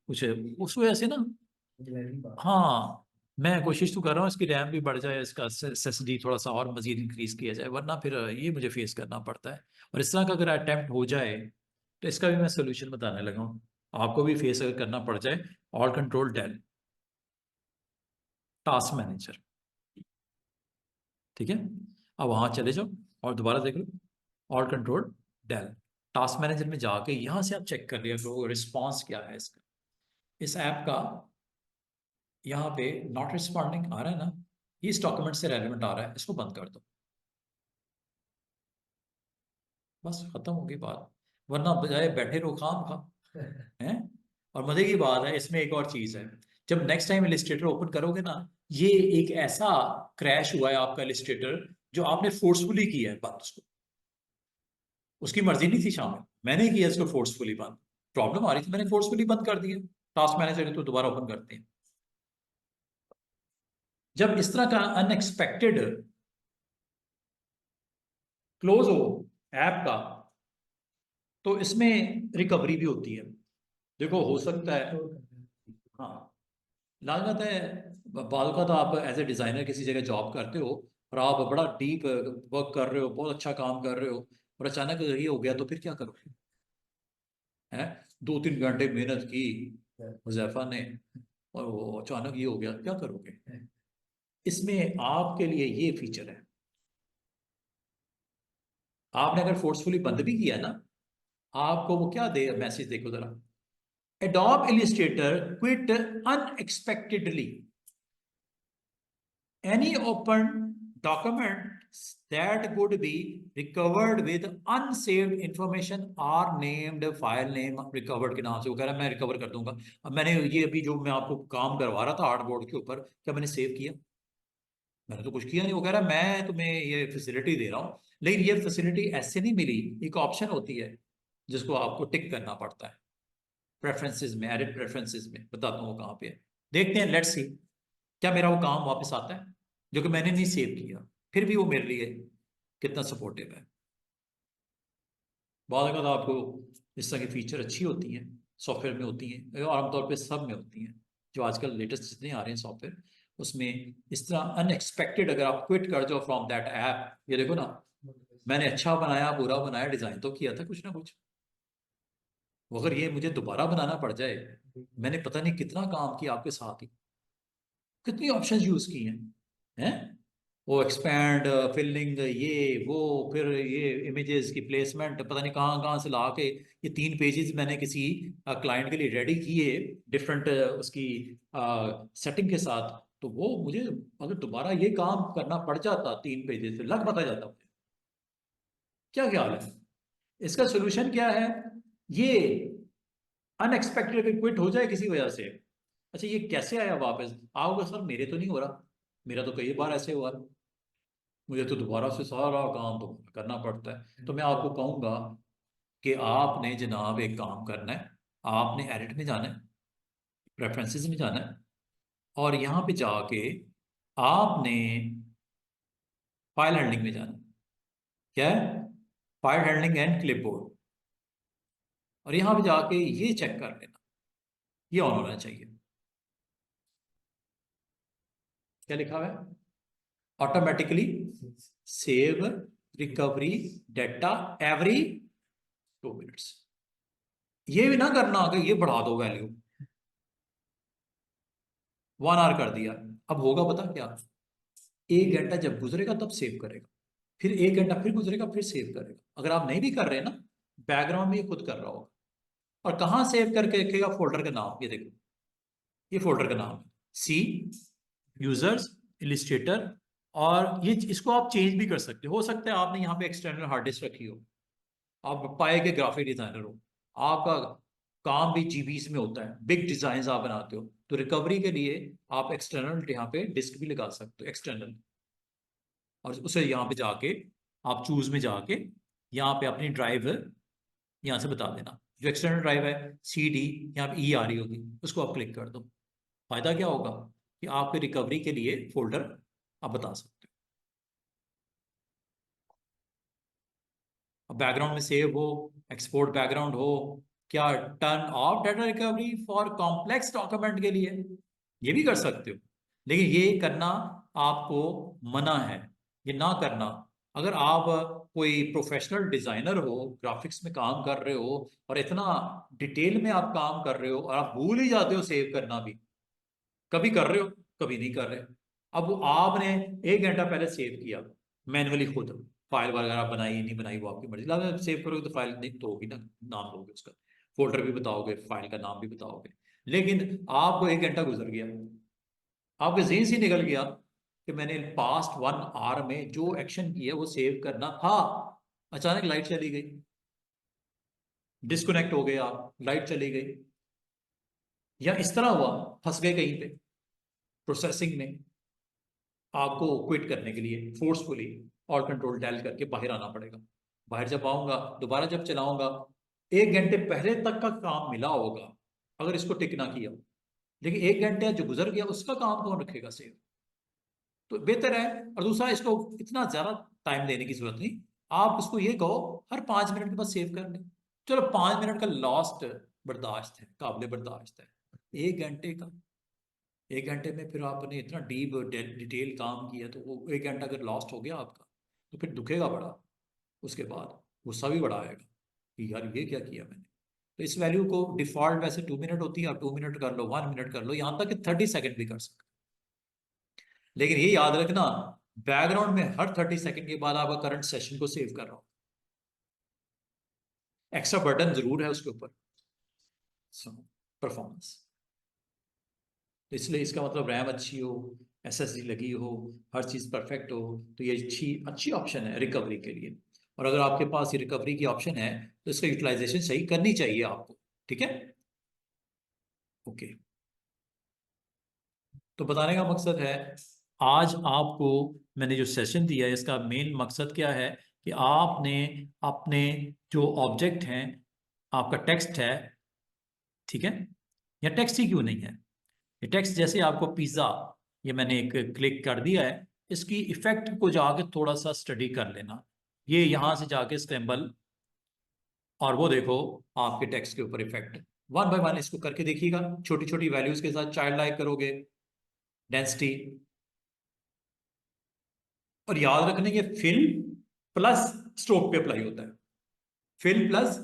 कुछ है, उस वजह से ना। हाँ, मैं कोशिश तो कर रहा हूँ इसकी रैम भी बढ़ जाए, इसका एसएसडी थोड़ा सा और मजीद इंक्रीज किया जाए, वरना फिर ये मुझे फेस करना पड़ता है। और इस तरह का अगर अटेम्प्ट हो जाए तो इसका भी मैं सोल्यूशन बताने लगा हूँ, आपको भी फेस अगर करना पड़ जाए, all control del, task manager. ठीक है, अब वहां चले जाओ और दोबारा देख लो, all control del, task manager में जाके यहां से आप चेक कर लिया करो रिस्पॉन्स क्या है इसका, इस ऐप का। यहाँ पे नॉट रिस्पॉन्डिंग आ रहा है ना, ये इस डॉक्यूमेंट से रेलिवेंट आ रहा है, इसको बंद कर दो। बस खत्म होगी बात। वरना बजाय बैठे रहो खाम खा हैं। और मजे की बात है इसमें एक और चीज है, जब नेक्स्ट टाइम इलिस्ट्रेटर ओपन करोगे ना, ये एक ऐसा क्रैश हुआ है आपका इलिस्ट्रेटर जो आपने फोर्सफुली किया है बंद उसको, उसकी मर्जी नहीं थी शामिल, मैंने किया इसको फोर्सफुली बंद, प्रॉब्लम आ रही थी मैंने फोर्सफुली बंद कर दिया, टास्क मैनेजर तो दोबारा ओपन करते हैं। जब इस तरह का अनएक्सपेक्टेड क्लोज हो ऐप का, तो इसमें रिकवरी भी होती है। देखो हो सकता है, हाँ, लागत है, बाल का तो आप एज ए डिजाइनर किसी जगह जॉब करते हो और आप बड़ा डीप वर्क कर रहे हो, बहुत अच्छा काम कर रहे हो, और अचानक ये हो गया तो फिर क्या करोगे? हैं, 2-3 घंटे मेहनत की हुजैफा ने, और वो अचानक ये हो गया, क्या करोगे? इसमें आपके लिए ये फीचर है, आपने अगर फोर्सफुली बंद भी किया ना, आपको वो क्या दे मैसेज, देखो जरा, Adobe Illustrator quit unexpectedly. Any open documents that could be recovered with unsaved information are named file name recovered के नाम से। वो कह रहा है मैं रिकवर कर दूंगा। अब मैंने ये अभी जो मैं आपको काम करवा रहा था आर्टबोर्ड के ऊपर, क्या मैंने सेव किया? मैंने तो कुछ किया नहीं। वो कह रहा है मैं तुम्हें ये फैसिलिटी दे रहा हूँ, लेकिन ये फैसिलिटी ऐसे नहीं मिली, एक ऑप्शन होती है जिसको आपको टिक करना पड़ता है प्रेफरेंसेस में, एडिट प्रेफरेंसेस में, बताता हूँ वो कहाँ पे है। देखते हैं, लेट्स सी क्या मेरा वो काम वापस आता है जो कि मैंने नहीं सेव किया, फिर भी वो मेरे लिए कितना सपोर्टिव है। बहुत अगर आपको इस तरह की फीचर अच्छी होती हैं, सॉफ्टवेयर में होती हैं, और आमतौर पे सब में होती हैं, जो आजकल लेटेस्ट जितने आ रहे हैं सॉफ्टवेयर, उसमें इस तरह अनएक्सपेक्टेड अगर आप क्विट कर जाओ फ्रॉम दैट ऐप, ये देखो ना, मैंने अच्छा बनाया बुरा बनाया, डिजाइन तो किया था कुछ ना कुछ, अगर ये मुझे दोबारा बनाना पड़ जाए, मैंने पता नहीं कितना काम किया आपके साथ ही, कितनी ऑप्शंस यूज की हैं, हैं, वो एक्सपैंड, फिलिंग, ये वो, फिर ये इमेजेस की प्लेसमेंट पता नहीं कहाँ कहाँ से ला के, ये 3 पेजेस मैंने किसी क्लाइंट के लिए रेडी किए डिफरेंट उसकी सेटिंग के साथ, तो वो मुझे अगर दोबारा ये काम करना पड़ जाता 3 पेजेस से लग बता जाता मुझे। क्या ख्याल है इसका सोल्यूशन क्या है? ये अनएक्सपेक्टेड अगर क्विट हो जाए किसी वजह से, अच्छा ये कैसे आया वापस आओगे? सर मेरे तो नहीं हो रहा, मेरा तो कई बार ऐसे हुआ, मुझे तो दोबारा से सारा काम तो करना पड़ता है। तो मैं आपको कहूंगा कि आपने जनाब एक काम करना है, आपने एडिट में जाना है, प्रेफरेंसेस में जाना है, और यहाँ पे जाके आपने फाइल हैंडलिंग में जाना है। क्या है? फाइल हैंडलिंग एंड क्लिपबोर्ड, और यहाँ पे जाके ये चेक कर लेना, ये ऑन होना चाहिए। क्या लिखा हुआ है? Automatically save recovery data every 2 minutes. ये भी ना करना कि ये बढ़ा दो वैल्यू, 1 आवर कर दिया। अब होगा पता क्या, 1 घंटा जब गुजरेगा तब सेव करेगा, फिर 1 घंटा फिर गुजरेगा फिर सेव करेगा। अगर आप नहीं भी कर रहे ना, बैकग्राउंड में ये खुद कर रहा होगा। और कहाँ सेव करके रखेगा? फोल्डर का नाम, ये देखो, ये फोल्डर का नाम है सी यूजर्स इलिस्ट्रेटर। और ये इसको आप चेंज भी कर सकते हो सकता है आपने यहाँ पे एक्सटर्नल हार्ड डिस्क रखी हो, आप पाए के ग्राफिक डिजाइनर हो, आपका काम भी जीबीस में होता है, बिग डिजाइन आप बनाते हो, तो रिकवरी के लिए आप एक्सटर्नल यहाँ पे डिस्क भी लगा सकते हो एक्सटर्नल। और उसे यहाँ पे जाके आप चूज में जाके यहाँ पे अपनी ड्राइव यहाँ से बता देना, जो एक्सटर्नल ड्राइव है सी डी, यहाँ पे ई आ रही होगी, उसको आप क्लिक कर दो। फायदा क्या होगा कि आपके रिकवरी के लिए फोल्डर आप बता सकते हो, बैकग्राउंड में सेव हो, एक्सपोर्ट बैकग्राउंड हो, क्या turn off data recovery for complex document के लिए, ये भी कर सकते हो। लेकिन ये करना आपको मना है, ये ना करना। अगर आप कोई प्रोफेशनल डिजाइनर हो, ग्राफिक्स में काम कर रहे हो, और इतना डिटेल में आप काम कर रहे हो, और आप भूल ही जाते हो सेव करना भी, कभी कर रहे हो कभी नहीं कर रहे, अब वो आपने 1 घंटा पहले सेव किया मैनुअली खुद, फाइल वगैरह बनाई नहीं बनाई वो आपकी मर्जी, लगा सेव करोगे तो फाइल नहीं तो होगी ना, नाम दोगे उसका, फोल्डर भी बताओगे, फाइल का नाम भी बताओगे। लेकिन आपको 1 घंटा गुजर गया, आपके जेहन से निकल गया कि मैंने पास्ट 1 आवर में जो एक्शन किया वो सेव करना था, अचानक लाइट चली गई, डिस्कनेक्ट हो गए आप, लाइट चली गई, या इस तरह हुआ फंस गए कहीं पे प्रोसेसिंग में, आपको क्विट करने के लिए फोर्सफुली और कंट्रोल डेल करके बाहर आना पड़ेगा। बाहर जब आऊंगा, दोबारा जब चलाऊंगा, 1 घंटे पहले तक का काम मिला होगा अगर इसको टिक ना किया, लेकिन 1 घंटे जो गुजर गया उसका काम कौन रखेगा सेव? तो बेहतर है। और दूसरा, इसको इतना ज्यादा टाइम देने की जरूरत नहीं, आप उसको ये कहो हर 5 मिनट के बाद सेव कर लें। चलो 5 मिनट का लॉस्ट बर्दाश्त है, काबिल बर्दाश्त है। 1 घंटे का, 1 घंटे में फिर आपने इतना डीप डिटेल काम किया, तो वो 1 घंटा अगर लॉस्ट हो गया आपका, तो फिर दुखेगा बड़ा, उसके बाद गुस्सा भी बड़ा आएगा कि यार ये क्या किया मैंने। तो इस वैल्यू को डिफॉल्ट वैसे 2 मिनट होती है, आप 2 मिनट कर लो, 1 मिनट कर लो, यहां तक कि 30 सेकेंड भी कर सकते। लेकिन ये याद रखना, बैकग्राउंड में हर 30 सेकेंड के बाद आपका करंट सेशन को सेव कर रहा हूं, एक्स्ट्रा बर्डन जरूर है उसके ऊपर, परफॉर्मेंस। तो इसलिए इसका मतलब रैम अच्छी हो, एसएसडी लगी हो, हर चीज परफेक्ट हो, तो ये अच्छी अच्छी ऑप्शन है रिकवरी के लिए। और अगर आपके पास ये रिकवरी की ऑप्शन है, तो इसका यूटिलाइजेशन सही करनी चाहिए आपको। ठीक है, ओके। तो बताने का मकसद है, आज आपको मैंने जो सेशन दिया है इसका मेन मकसद क्या है, कि आपने अपने जो ऑब्जेक्ट हैं, आपका टेक्स्ट है, ठीक है, या टेक्स्ट ही क्यों नहीं है, ये टेक्स्ट जैसे आपको पिज्ज़ा, ये मैंने एक क्लिक कर दिया है, इसकी इफेक्ट को जाके थोड़ा सा स्टडी कर लेना। ये यहाँ से जाके स्क्रैम्बल, और वो देखो आपके टेक्स्ट के ऊपर इफेक्ट, वन बाय वन इसको करके देखिएगा, छोटी छोटी वैल्यूज के साथ चाइल्ड लाइक करोगे, डेंसिटी। और याद रखने ये फिल प्लस स्ट्रोक पे अप्लाई होता है, फिल प्लस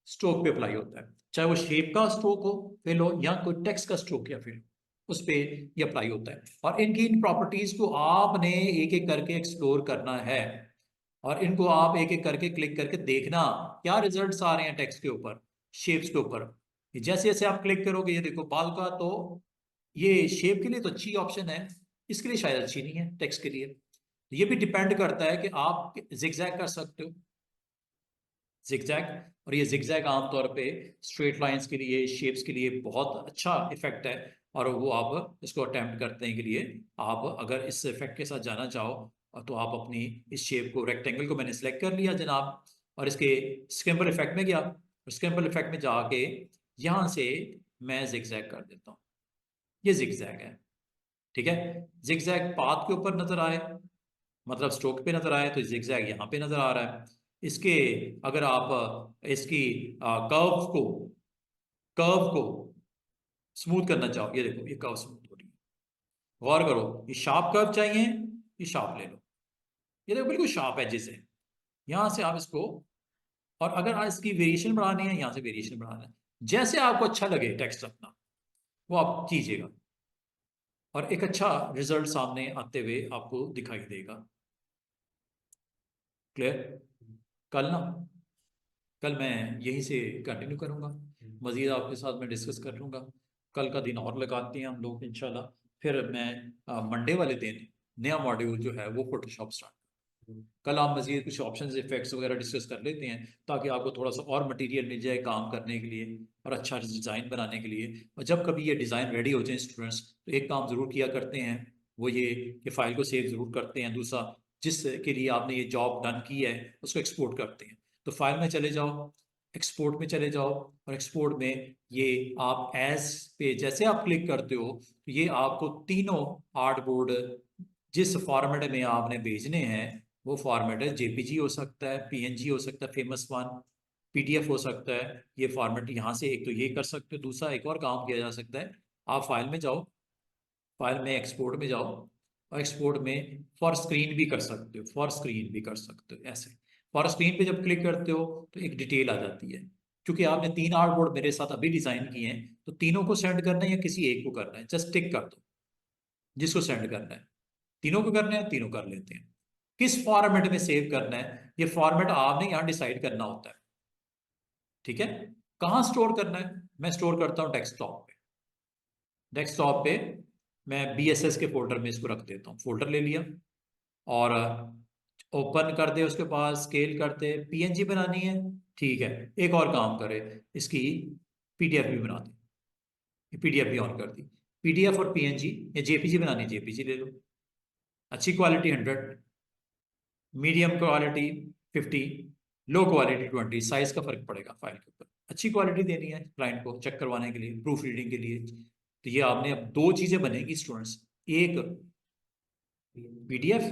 स्ट्रोक पे अप्लाई होता है, चाहे वो शेप का स्ट्रोक हो, फिल हो, या कोई टेक्स्ट का स्ट्रोक या फिल, उस पे ये अप्लाई होता है। और इनकी इन प्रॉपर्टीज को आपने एक एक करके एक्सप्लोर करना है, और इनको आप एक एक करके क्लिक करके देखना क्या रिजल्ट्स आ रहे हैं टेक्स्ट के ऊपर, शेप्स के ऊपर। जैसे जैसे आप क्लिक करोगे, ये देखो बाल का, तो ये शेप के लिए तो अच्छी ऑप्शन है, इसके लिए शायद अच्छी नहीं है टेक्स्ट के लिए। ये भी डिपेंड करता है कि आप जिगजैग कर सकते हो, जिगजैग। और ये जिगजैग आमतौर पे स्ट्रेट लाइंस के लिए, शेप्स के लिए बहुत अच्छा इफेक्ट है, और वो आप इसको अटेम्प्ट करने के लिए, आप अगर इस इफेक्ट के साथ जाना चाहो, तो आप अपनी इस शेप को, रेक्टेंगल को मैंने सेलेक्ट कर लिया जनाब, और इसके स्क्रैम्बल इफेक्ट में गया, और स्क्रैम्बल इफेक्ट में जाके यहाँ से मैं जिगजैग कर देता हूँ, ये जिगजैग है। ठीक है, जिगजैग पाथ के ऊपर नजर आए, मतलब स्ट्रोक पे नजर आए, तो जिगजैग यहाँ पे नजर आ रहा है। इसके, अगर आप इसकी कर्व को स्मूथ करना चाहो, ये देखो ये कर्व स्मूथ हो रही है, गौर करो, ये शार्प कर्व चाहिए, ये शार्प ले लो, ये देखो बिल्कुल शार्प एजेस है, यहां से आप इसको, और अगर आप इसकी वेरिएशन बढ़ानी है, यहां से वेरिएशन बढ़ाना है, जैसे आपको अच्छा लगे टेक्स्ट अपना, वो आप कीजिएगा, और एक अच्छा रिजल्ट सामने आते हुए आपको दिखाई देगा। क्लियर? कल ना, कल मैं यहीं से कंटिन्यू करूंगा, मजीद आपके साथ मैं डिस्कस कर लूंगा। कल का दिन और लगाते हैं हम लोग इंशाल्लाह। फिर मैं मंडे वाले दिन नया मॉड्यूल जो है वो फोटोशॉप स्टार्ट, कल आप मजीद कुछ ऑप्शंस इफेक्ट्स वगैरह डिस्कस कर लेते हैं, ताकि आपको थोड़ा सा और मटेरियल मिल जाए काम करने के लिए, और अच्छा डिज़ाइन बनाने के लिए। और जब कभी ये डिज़ाइन रेडी हो जाए स्टूडेंट्स, तो एक काम ज़रूर किया करते हैं, वो ये कि फ़ाइल को सेव ज़रूर करते हैं। दूसरा, जिसके लिए आपने ये जॉब डन की है उसको एक्सपोर्ट करते हैं। तो फाइल में चले जाओ, एक्सपोर्ट में चले जाओ, और एक्सपोर्ट में ये आप एज पे जैसे आप क्लिक करते हो, तो ये आपको तीनों आर्टबोर्ड जिस फॉर्मेट में आपने भेजने हैं, वो फॉर्मेट है, जेपीजी हो सकता है, पीएनजी हो सकता है फेमस वन, पीडीएफ हो सकता है। ये फॉर्मेट यहाँ से एक तो ये कर सकते हो, दूसरा एक और काम किया जा सकता है, आप फाइल में जाओ, फाइल में एक्सपोर्ट में जाओ, और एक्सपोर्ट में फॉर स्क्रीन भी कर सकते हो, फॉर स्क्रीन भी कर सकते हो ऐसे। फॉर स्क्रीन पे जब क्लिक करते हो, तो एक डिटेल आ जाती है, क्योंकि आपने 3 आर्टबोर्ड मेरे साथ अभी डिजाइन किए हैं, तो तीनों को सेंड करना है या किसी एक को करना है, जस्ट टिक कर दो जिसको सेंड करना है। तीनों को करना है, तीनों कर लेते हैं। किस फॉर्मेट में सेव करना है, ये फॉर्मेट आपने यहाँ डिसाइड करना होता है। ठीक है, कहाँ स्टोर करना है, मैं स्टोर करता हूँ डेस्कटॉप पे। डेस्कटॉप पे मैं बीएसएस के फोल्डर में इसको रख देता हूँ, फोल्डर ले लिया, और ओपन कर दे, उसके पास स्केल करते, पीएनजी बनानी है, ठीक है, एक और काम करे, इसकी पीडीएफ भी बना दे, पीडीएफ भी ऑन कर दी। पीडीएफ और पीएनजी या जेपीजी बनानी है, जेपीजी ले लो, अच्छी quality 100, medium quality 50, low quality 20, size का फर्क पड़ेगा फाइल के ऊपर। अच्छी क्वालिटी देनी है क्लाइंट को चेक करवाने के लिए, प्रूफ रीडिंग के लिए। तो ये आपने अब दो चीजें बनेगी स्टूडेंट्स, एक पीडीएफ,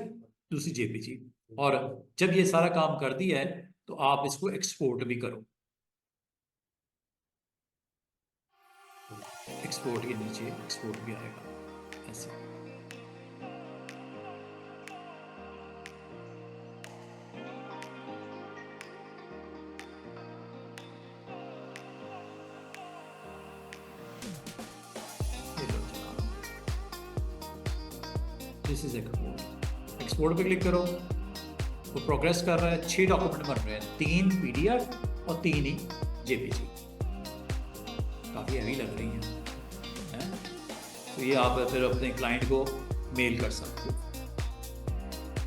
दूसरी जेपीजी। और जब ये सारा काम कर दिया है तो आप इसको एक्सपोर्ट भी करो, एक्सपोर्ट के नीचे एक्सपोर्ट भी आएगा ऐसे। दिस इज एक्सपोर्ट, एक्सपोर्ट पे क्लिक करो, वो प्रोग्रेस कर रहा है, 6 डॉक्यूमेंट बन रहे हैं, 3 पीडीएफ और 3 ही जेपीजी, काफ़ी हैवी लग रही हैं। तो ये आप फिर अपने क्लाइंट को मेल कर सकते हो,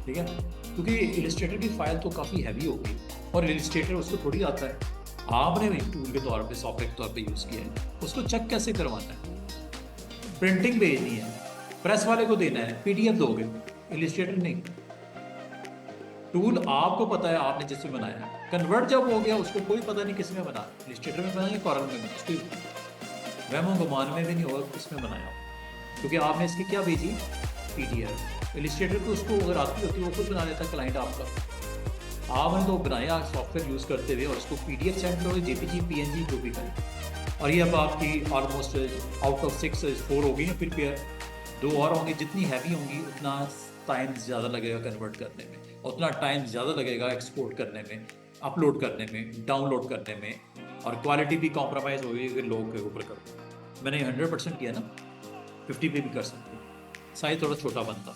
ठीक है, क्योंकि इलस्ट्रेटर की फाइल तो काफ़ी हैवी होगी और इलस्ट्रेटर उसको थोड़ी आता है, आपने भी टूल के तौर पे, सॉफ्टवेयर के तौर पे यूज़ किया है, उसको चेक कैसे करवाना है, प्रिंटिंग भेजनी है, प्रेस वाले को देना है, पीडीएफ दोगे, इलस्ट्रेटर नहीं। टूल आपको पता है आपने जिसमें बनाया है, कन्वर्ट जब हो गया उसको कोई पता नहीं किसमें बना, इलस्ट्रेटर में बनाया, कॉरल में बना, उसकी वहमो गुमान में भी नहीं होगा किसमें बनाया, क्योंकि आपने इसकी क्या भेजी, पीडीएफ। इलस्ट्रेटर को उसको अगर आती होती वो खुद बना लेता क्लाइंट आपका, आपने तो बनाया सॉफ्टवेयर यूज़ करते हुए और उसको पीडीएफ सेंड करोगे, जेपीजी पीएनजी जो भी करें। और ये अब आपकी ऑलमोस्ट आउट ऑफ 6 4 होगी ना, फिर 2 और होंगी, जितनी हैवी होंगी उतना टाइम ज़्यादा लगेगा कन्वर्ट करने में, उतना टाइम ज़्यादा लगेगा एक्सपोर्ट करने में, अपलोड करने में, डाउनलोड करने में, और क्वालिटी भी कॉम्प्रोमाइज़ होगी अगर लोग के ऊपर करो। मैंने 100% किया ना, 50 पे भी कर सकते हो, साइज थोड़ा छोटा बनता।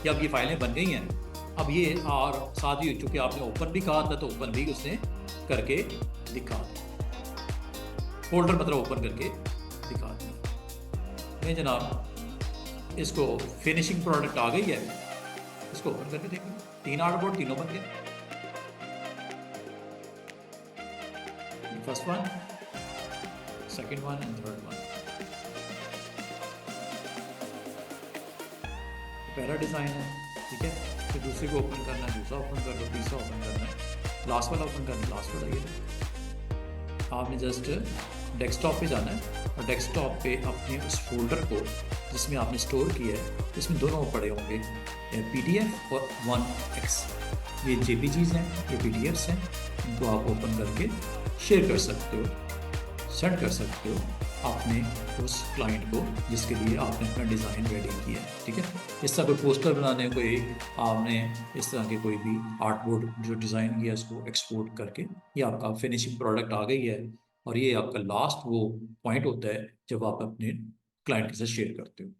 कि अब ये फाइलें बन गई हैं, अब ये और साथ ही चूँकि आपने ओपन भी कहा था तो ओपन भी उसने करके दिखा दिया, फोल्डर मतलब ओपन करके दिखा दिया। नहीं जनाब, इसको फिनिशिंग प्रोडक्ट आ गई है, इसको ओपन करके देखेंगे, 3 आर्टबोर्ड तीनों बन गए, first one, second one and third one. पहला डिज़ाइन है, ठीक है, फिर दूसरे को ओपन करना है, दूसरा ओपन कर लो, तीसरा ओपन करना है, लास्ट वाला ओपन करना है, लास्ट वाला ये। आपने जस्ट डेस्कटॉप पे जाना है और डेस्कटॉप पे अपने उस फोल्डर को जिसमें आपने स्टोर किया है, इसमें दोनों पड़े होंगे, पीडीएफ और 1x, ये जेपीजीज हैं, ये पीडीएफ्स हैं, इनको आप ओपन करके शेयर कर सकते हो, सेंड कर सकते हो अपने उस क्लाइंट को जिसके लिए आपने अपना डिज़ाइन रेडी किया है, ठीक है। इस तरह कोई पोस्टर बनाने, कोई आपने इस तरह के कोई भी आर्टबोर्ड जो डिज़ाइन किया उसको एक्सपोर्ट करके ये आपका फिनिशिंग प्रोडक्ट आ गई है, और ये आपका लास्ट वो पॉइंट होता है जब आप अपने क्लाइंट के साथ शेयर करते हो।